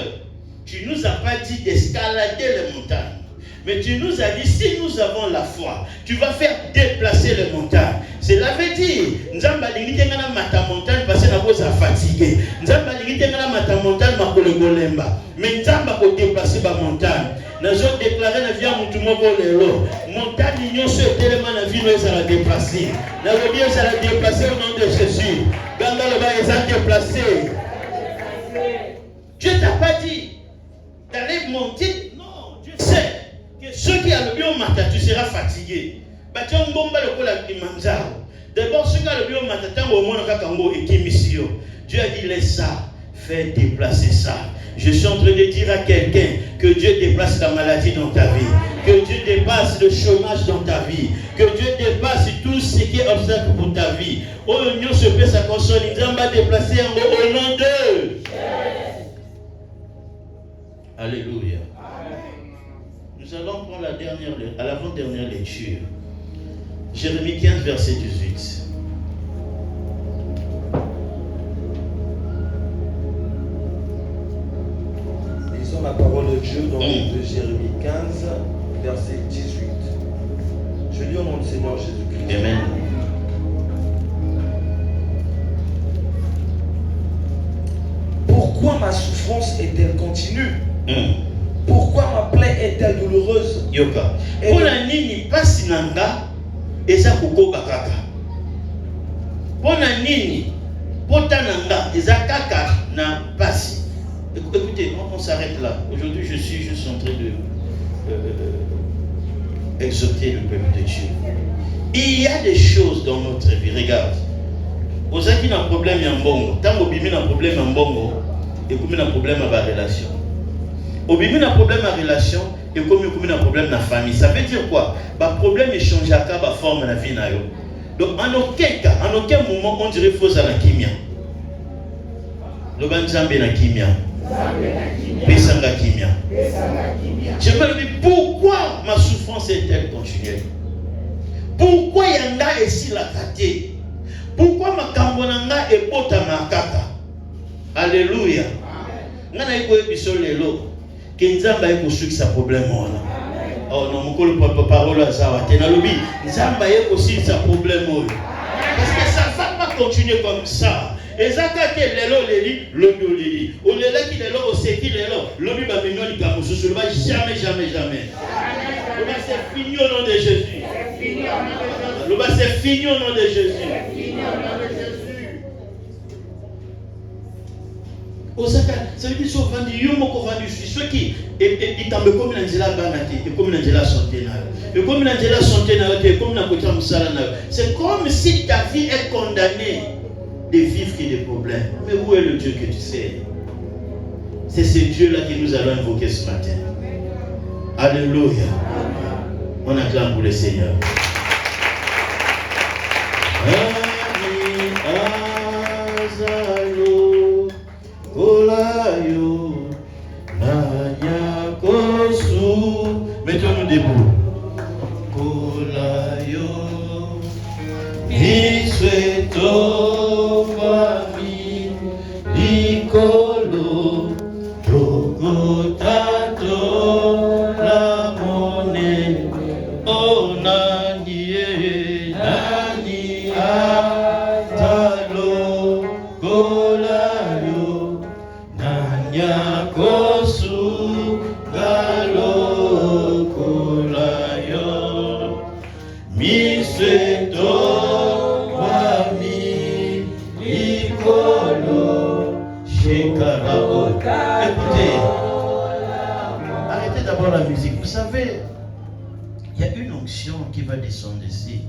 tu ne nous as pas dit d'escalader les montagnes. Mais tu nous as dit, si nous avons foi, tu vas faire déplacer les montagnes. Cela veut dire, Nzamba lingite ngana mata montagne parce que na boza fatigué. Nzamba lingite ngana mata montagne makolemba. Mais Nzamba ko déplacer ba montagne. Nazo déclarer na via mutu moko lelo. Montagne nyonso etelema na vie no ça la déplacer. Na lo bien ça la déplacer au nom de Jésus. Ganga le ba ça déplacer. Dieu t'a pas dit d'aller monter. Non, Dieu sait que ceux qui ont le bien matin, tu seras fatigué. D'abord, ceux qui ont le bien matin, Dieu a dit laisse ça, fais déplacer ça. Je suis en train de dire à quelqu'un que Dieu déplace la maladie dans ta vie, que Dieu dépasse le chômage dans ta vie, que Dieu dépasse tout ce qui est obstacle pour ta vie. Oh, l'union se fait sa console, il va déplacer au nom d'eux. Alléluia. Nous allons prendre à l'avant-dernière lecture. Jérémie 15, verset 18. Lisons la parole de Dieu dans le livre de Jérémie 15, verset 18. Je lis au nom du Seigneur Jésus-Christ. Amen. Pourquoi ma souffrance est-elle continue? Pourquoi ma plaie est-elle douloureuse? Yoka. Pona nini pasi nanga eza kokoba kaka. Pona nini pota nanga eza kaka na pasi. Écoutez, on s'arrête là. Aujourd'hui, je suis juste en train de exhorter le peuple de Dieu. Il y a des choses dans notre vie. Regarde. Vous avez un problème en bongo. Tant que vous avez un problème en bongo, et vous avez un problème à la relation. Vous avez un problème à la relation, et vous avez un problème dans la famille. Ça veut dire quoi? Le problème change à la forme de la vie. Donc, en aucun cas, en aucun moment, on dirait faux à la kimia. Le banjambe na kimia. Pesanga kimia. Je me dis, pourquoi ma souffrance est-elle continuelle? Pourquoi yanga esi la kate? Pourquoi ma kambonanga e bota makaka? Alléluia. Ngana iko ebiso lelo ke nzamba eko suki sa problème ona. Oh non, mokolo parole azawa te na lobi nzamba eko suki sa problème ona. Parce que ça ne va pas continuer comme ça. Ezaka ke lelo leli lobi oleli. Olela ki lelo oseki lelo lobi ba menoni ka mususu ba jamais. Loba c'est fini au nom de Jésus. Loba c'est fini au nom de Jésus. Osaka, ça veut dire que vendu yomoko vendu ceux qui et tambe comme nanzela banati et comme nanzela centenaire. Et comme nanzela centenaire et comme na kota musala na. C'est comme si ta vie est condamnée de vivre des problèmes. Mais où est le Dieu que tu sais? C'est ce Dieu-là que nous allons invoquer ce matin. Alléluia. On acclame pour le Seigneur. Mettons-nous debout. Kolayo, ni souhaitons famille, Nicolo, Togotato, la monnaie, oh nani, atalo, Kolayo, nanya kosu, galo. Écoutez, arrêtez d'abord la musique. Vous savez, il y a une onction qui va descendre ici.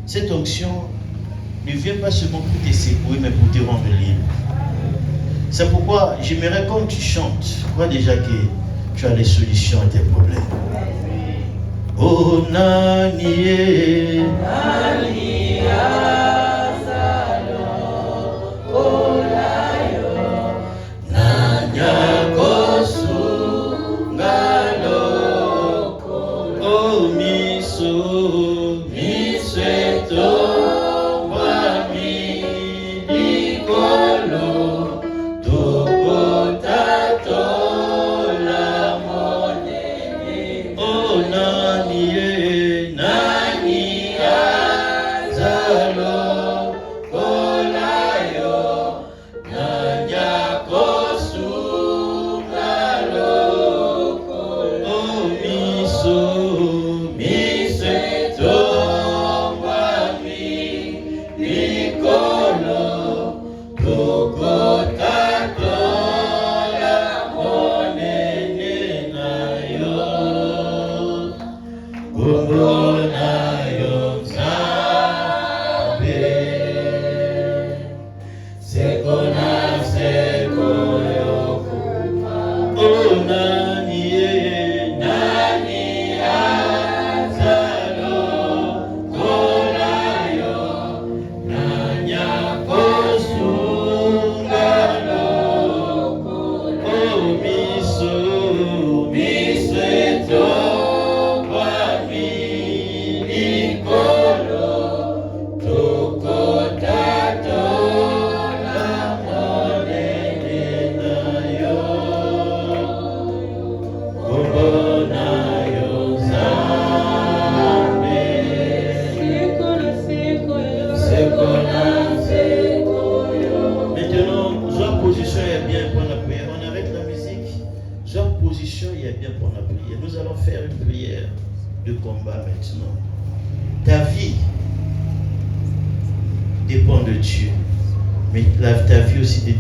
Cette onction ne vient pas seulement pour te secouer, mais pour te rendre libre. C'est pourquoi j'aimerais, comme tu chantes, je crois déjà que tu as les solutions à tes problèmes. Oh nani, yeah.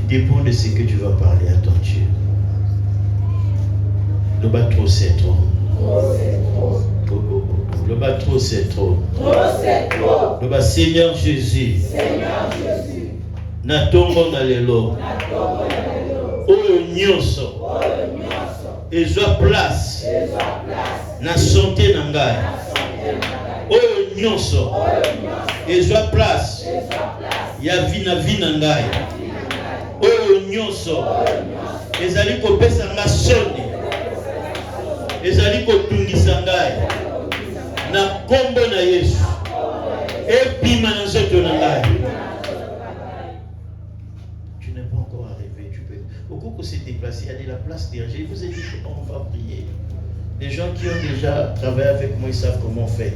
Dépend de ce que tu vas parler à ton Dieu. Le bas trop c'est trop. Le bas trop c'est trop. Le bas Seigneur Jésus. Natongo na lelo. Oyo nyonso. Ezwa place. Na santé na ngai. Oyo nyonso. Ezwa place. Ya vina vina ngai. Oyo nyonso ezali kopesa nga soni, ezali kotungisa ngai na kombo na Yesu, epima na nzoto na ngai. Tu n'es pas encore arrivé, tu peux. Au cours que c'est déplacé, il y a de la place derrière. Je vous ai dit qu'on va prier. Les gens qui ont déjà travaillé avec moi, ils savent comment on fait.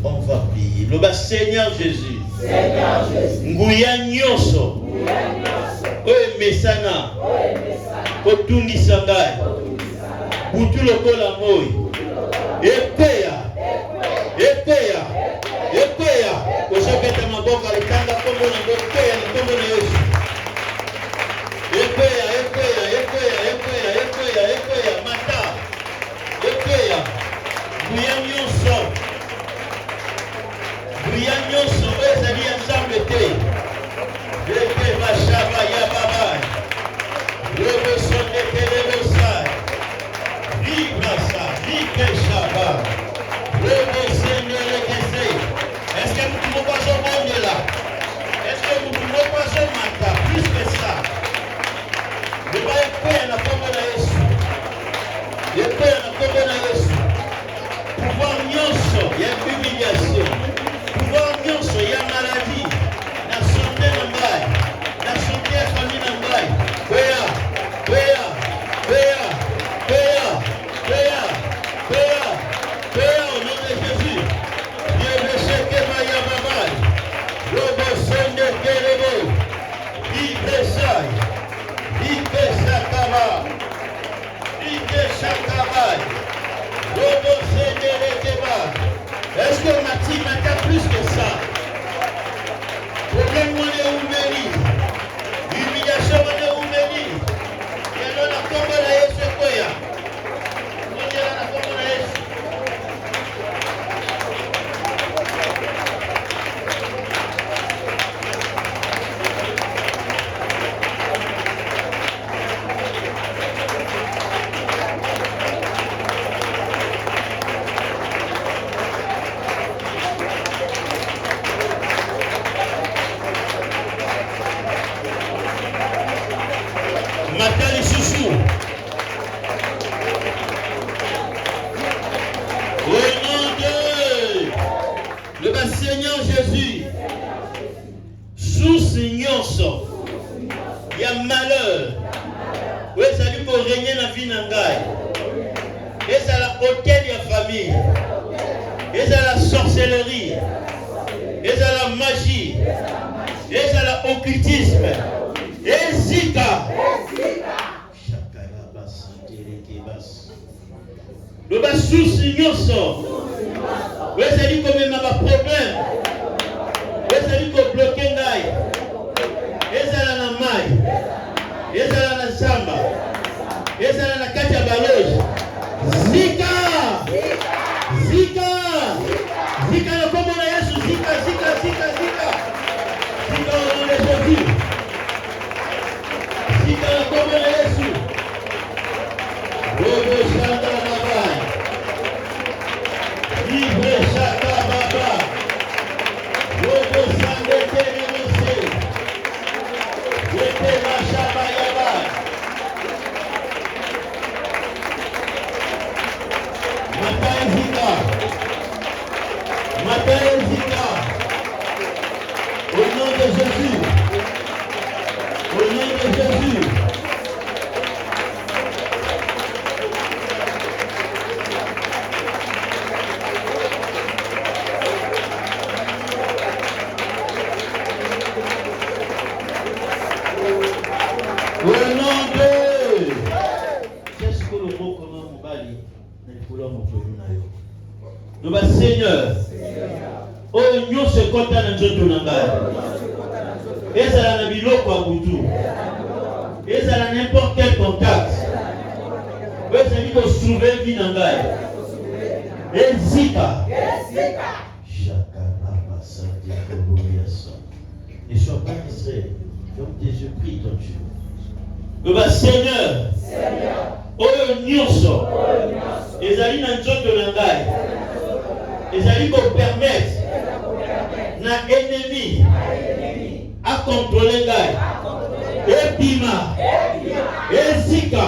On va prier. Le Seigneur Jésus. Seigneur Jésus. Nguya nyonso. Oye mesana. Kotungisa ngai. Butu lokola moi. Epeya. Kozobeta maboko alikanga kombo na bokeya na kombo na Yesu. Epeya. Mata. Epeya. Nguya nyonso. Nguya nyonso ezali ensemble te. Eke mashaba ya baba. Rebe sonde kelebo sai. Librasa, likeshaba. Rebe sende lekese. Est-ce que vous pouvez passer au monde là? Est-ce que vous pouvez passer au matin? Plus que ça. Le va épée na kombo na Yesu. Épée na kombo na Yesu. Pouvoir nyonso ya humiliation. Pouvoir nyonso ya maladie. Na santé na ngai. Na santé ya famille na ngai. Péa au nom de Jésus. Dieu me chèque ma yamamai. Robo sonde kerebo. Ibesai. Ibesakaba. Ibesakabai. Robo sonde rekeba. Est-ce que Mathilde m'attend plus que ça? Problème moi de Oumeli. Humiliation moi de Oumeli. Et alors la combo na Yesu koya. On dira la combo na Yesu. Matali Chouchou. Au nom de le Seigneur Jésus, sous nyonso, il y a malheur. Oui, ça dit pour régner la vie n'angai. Et ça la hôtel de la famille. Et ça la sorcellerie. Et ça la magie. Et ça la occultisme. Et Zika. Le bas sous nyonso. Oui, ça dit qu'on même un problème. Oui, ça dit qu'on bloque ngai. Et ça la maille. Et ça la samba. Et ça la kati ya baloge. Zika. Libre Chaka Baba. Robo Sande Telemose. Wete Machaba Yaba. Matin Zika. Matin Zika. Au nom de Jésus. Au nom de Jésus. Au nom de... Qu'est-ce que le mot comment on va lire? Nous va Seigneur. Oh, nous se comptons dans notre langage. Et ça n'a biloko à boutou. Et ça n'a n'importe quel contact. Et ça dit qu'on se trouve vie dans l'air. Et Zika. Ne sois pas distrait. Donc tes yeux prient ton Dieu. Le Seigneur. Oh, nyonso. Et ça dit dans notre langage. Et ça dit qu'on permette na ennemi à contrôler l'air. Et Bima. Et Zika.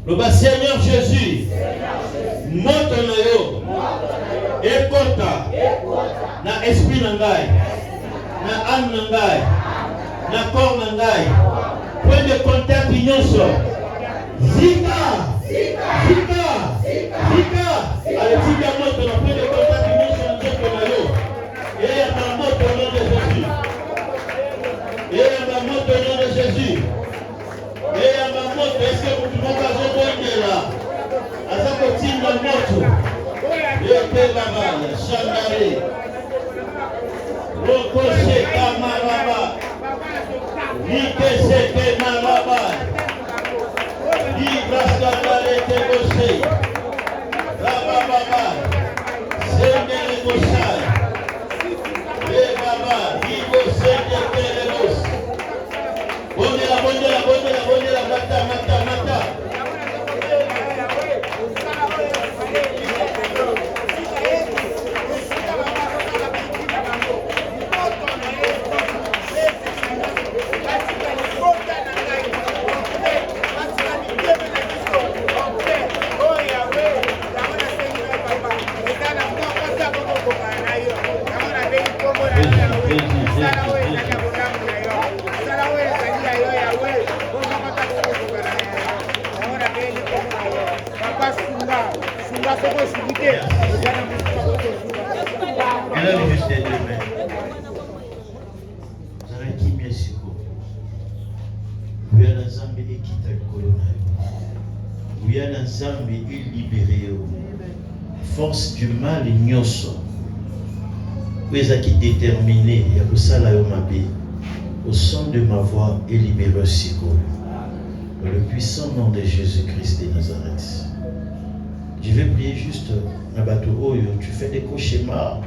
Le Seigneur Jésus, monte na yo, ekota, na esprit na ngai, na âme na ngai, na corps na ngai, point de contact nyonso. Zika, Zika, Zika, allez Zika moto na point de contact nyonso na nzoto na yo. Et ya ba moto au nom de Jésus. Et ya ba moto au nom de Jésus. Et ya ba moto, est-ce que vous pouvez pas se là? Asa ko tinga moto. Yeke baba, Chandare. Roko sheka maraba. Nike seke maraba. Libra Chandare te goshe. Baba baba. Sende le goshai. E baba, Ibo sende le gos. Bondela, mata. Force du mal nyonso. Vous êtes déterminé à vous salaire au son de ma voix et libéré Siko. Dans le puissant nom de Jésus-Christ de Nazareth. Je vais prier juste un bateau. Tu fais des cauchemars.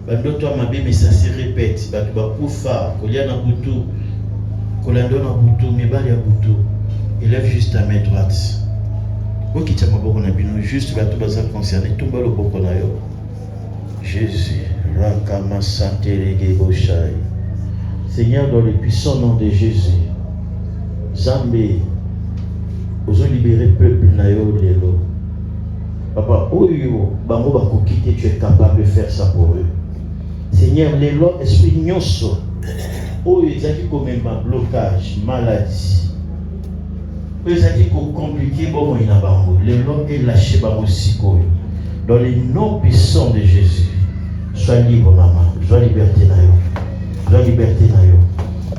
Toi ma mais ça se répète. Bateau oufa, Koliana Boutou, Kolandona Boutou, Mebali Boutou. Élève juste ta main droite. Juste concerné tout le Jésus, Seigneur, dans le puissant nom de Jésus, Zambé, vous avez libéré le peuple Nayo Lelo. Papa, Oyo, Bango Bakokite, tu es capable de faire ça pour eux. Seigneur, Lelo, esprit nyonso, Oyo, ils ont comme un blocage, maladie. Ils ont compliqué, bon, il y a le nom est lâché par aussi. Dans le nom puissant de Jésus, sois libre, maman. Sois liberté, nayo. Sois liberté, nayo.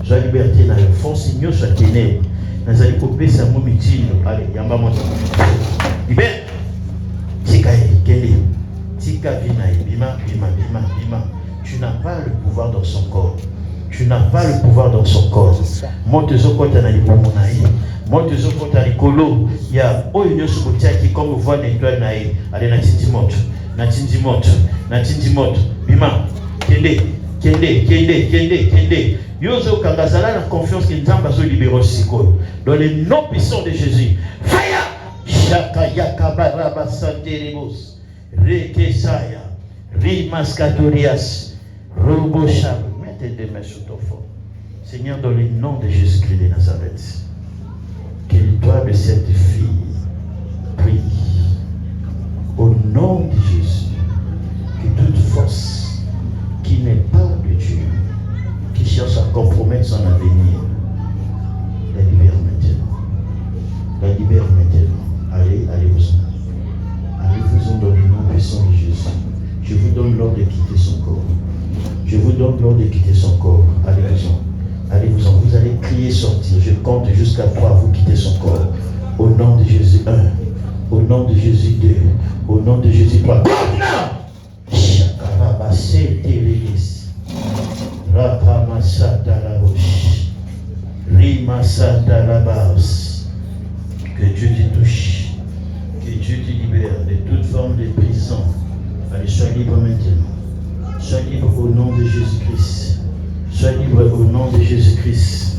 Sois liberté, nayo. Force, nous sois ténèbres. Nous allons couper sa momitine. Allez, yamba mon. Libère. Tika Kende. Tika Vinaï. Bima. Tu n'as pas le pouvoir dans son corps. Tu n'as pas le pouvoir dans son corps. Monte zo kota na lipomonaï. Monte zo kota likolo. Ya oyo nyoso kotiaki comme voix d'étoile naï. Allez na tindimoto. Bima. Kende. Yozo Kangazala la confiance que nous avons libéré Siko. Dans le nom puissant de Jésus. Fire! Shaka Yakabaraba Santeribus. Rekesaya. Rimaskatorias. Robosham. Mets tes deux mains sur ton front. Seigneur, dans le nom de Jésus-Christ de Nazareth. Qu'il doit de cette fille prie. Au nom de Jésus. Que toute force qui n'est pas de Dieu, qui cherche à compromettre son avenir, la libère maintenant. La libère maintenant. Allez-vous-en. Allez-vous-en dans le nom puissant de Jésus. Je vous donne l'ordre de quitter son corps. Je vous donne l'ordre de quitter son corps. Allez-vous-en. Allez-vous-en. Vous allez crier sortir. Je compte jusqu'à 3. Vous quittez son corps. Au nom de Jésus 1. Au nom de Jésus 2. Au nom de Jésus 3. Chakarabase Télélis. Rapamasatarabosh. Rimasatarabas. Que Dieu te touche. Que Dieu te libère de toute forme de prison. Allez, sois libre maintenant. Sois libre au nom de Jésus-Christ. Sois libre au nom de Jésus-Christ.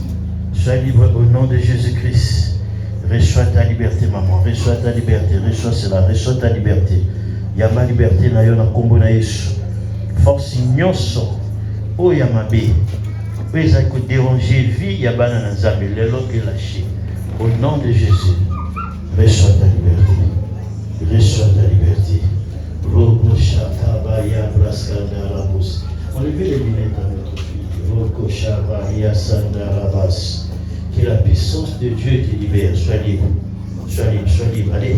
Sois libre au nom de Jésus-Christ. Reçois ta liberté, maman. Reçois ta liberté. Reçois cela. Reçois ta liberté. Yama liberté na yo na kombo na Yesu. Force nyonso. O yamabe. O ezali ko déranger vie ya bana na Nzambe lelo ke lâché. Au nom de Jésus. Reçois ta liberté. Reçois ta liberté. Robo Shakabaya Braskadarabos. Enlevez les lunettes à notre fille. Roko Shabaya Sandarabas. Que la puissance de Dieu te libère. Sois libre. Sois libre. Sois libre. Allez.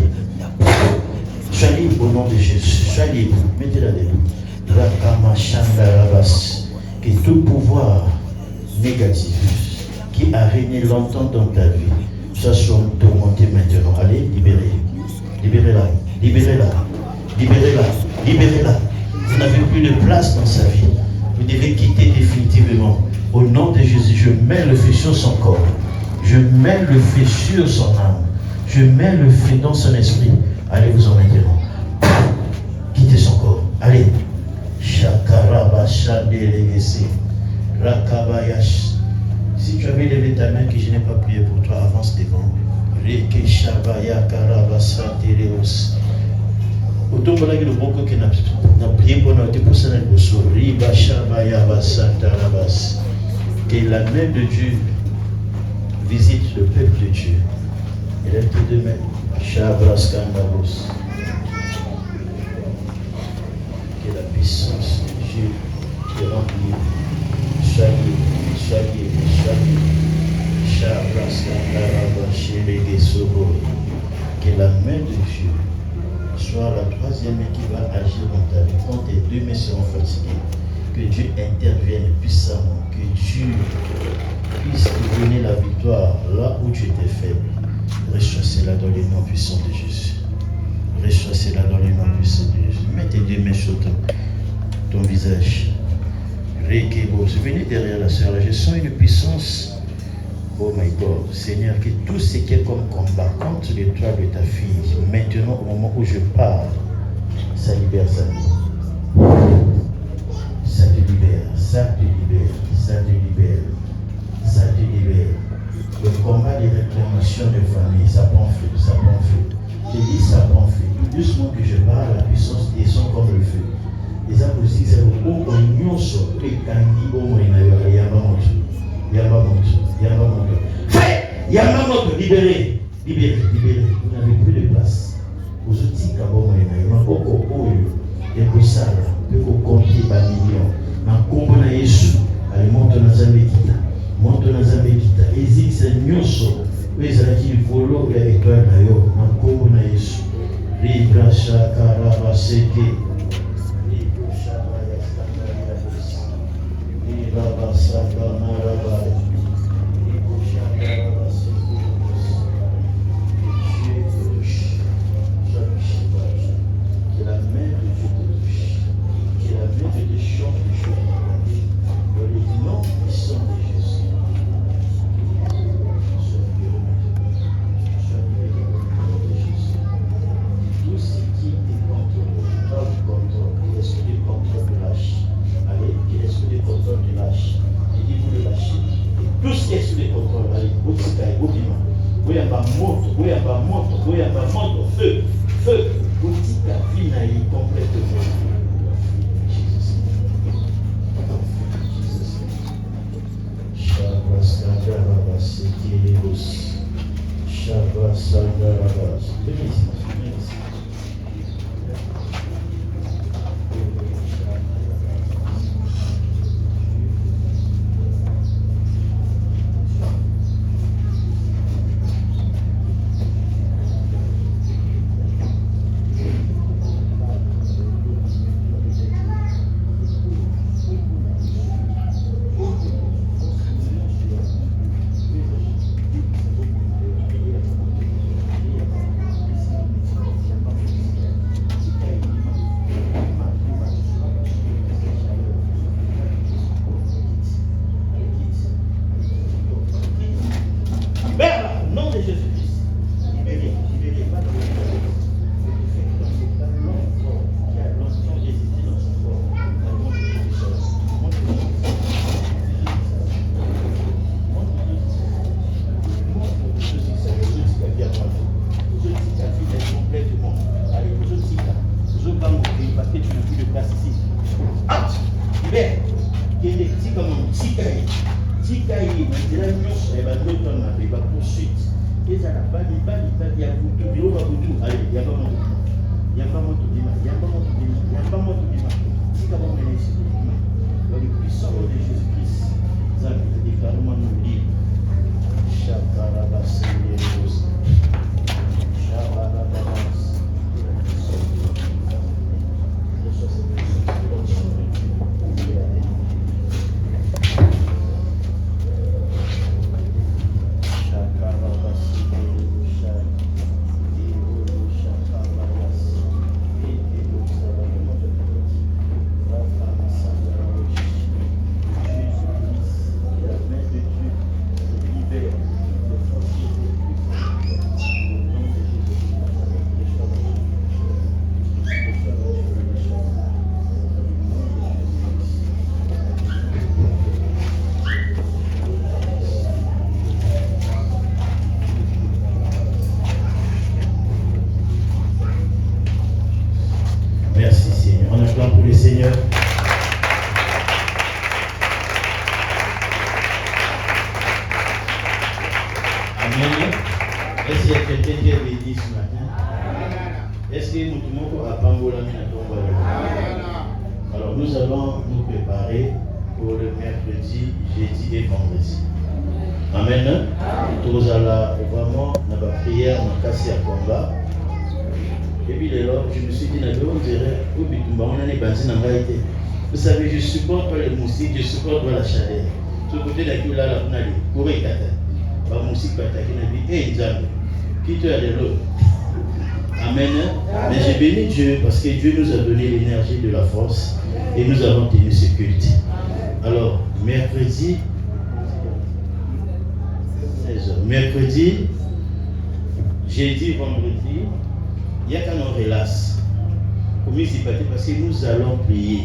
Sois libre au nom de Jésus. Sois libre. Mettez-la debout. Rakama Shandarabas. Que tout pouvoir négatif qui a régné longtemps dans ta vie soit tourmenté maintenant. Allez, libérez. Libérez-la. Libérez-la. Libérez-la. Libérez-la. Vous n'avez plus de place dans sa vie. Vous devez quitter définitivement. Au nom de Jésus, je mets le feu sur son corps. Je mets le feu sur son âme. Je mets le feu dans son esprit. Allez-vous en maintenant. Quittez son corps. Allez. Shakaraba Shadelegese. Rakabayash. Si tu avais levé ta main que je n'ai pas prié pour toi, avance devant. Reke Shabaya Karabasa Tereos. Otombolaki loboko ke na prié pour notre pour ça na bosso. Riba Shabaya Basantarabas. Que la main de Dieu visite le peuple de Dieu. Et lève tes deux mains. Shabras Kandabos. Que la puissance de Dieu te remplit. Sois libre, sois libre, sois libre. Shabras Kandarabas Shelegesobo. Que la main de Dieu soit la troisième main qui va agir dans ta vie. Quand tes deux mains seront fatiguées, que Dieu intervienne puissamment, que Dieu puisse te donner la victoire là où tu étais faible. Reçois cela dans les noms puissants de Jésus. Reçois cela dans les noms puissants de Jésus. Mets tes deux mains sur ton visage. Rekebo, venez derrière la sœur. Je sens une puissance. Oh my God, Seigneur, que tout ce qui est comme combat contre les toits de ta fille, maintenant au moment où je parle, ça libère sa vie. Ça te libère, ça te libère, ça te libère, ça te libère. Le combat des réclamations de famille, ça prend feu, ça prend feu. Je dis ça prend feu. Tout doucement que je parle, la puissance descend comme le feu. Les apôtres, c'est au haut, on y osso, les candis, au moins, il y a un moment. Yamamoto, libérez, libérez, libérez. Vous n'avez plus de place. Vous outils kabomona, il y a beaucoup de kosala, de compter par millions. Na kombo na Yesu, ali monto na Zambekita, monto na Zambekita. Ezikisa nyonso, ezalaki likolo ya étoile na yo, na kombo na Yesu. Libra shakara baseke. Libra shakara baseke. Libra basaka maraba. Allez, qu'il esprit de contrôle de lâche. Il dit, vous moto, feu, petite vie complètement. Est-ce qu'il y a quelqu'un qui est béni ce matin? Est-ce que nous a Pambola Alors nous allons nous préparer pour le mercredi, jeudi et vendredi. Amen. Nous allons vraiment dans la prière, dans la casse à combat. Et puis là, je me suis dit, on dirait, vous savez, je supporte pas les moustiques, je supporte pas la chaleur. Ce côté là, on a dit, courir kata. La musique va attaquer la vie. Et Nzambe, qui te a de l'eau. Amen. Mais j'ai béni Dieu parce que Dieu nous a donné l'énergie de la force et nous avons tenu ce culte. Alors, mercredi, 16h. Mercredi, jeudi, vendredi, il y a qu'un relax. Comme il s'est passé parce que nous allons prier.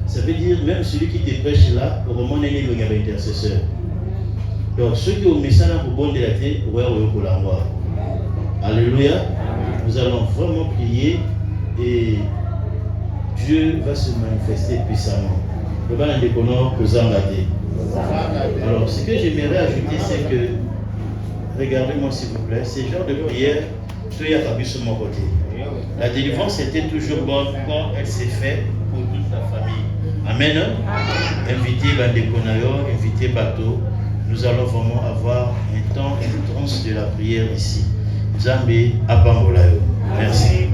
Ça veut dire, même celui qui te prêche là, au moment où il y a un intercesseur. Donc, ceux qui ont mis ça dans le bon de la tête, alléluia. Nous allons vraiment prier et Dieu va se manifester puissamment. Alors, ce que j'aimerais ajouter, c'est que, regardez-moi s'il vous plaît, ce genre de prière, tout y a cabine sur mon côté. La délivrance était toujours bonne quand elle s'est faite pour toute la famille. Amen. Invitez Bandekonayo, invitez Bateau. Nous allons vraiment avoir un temps intense de la prière ici. Zambé, Apamolayo. Merci.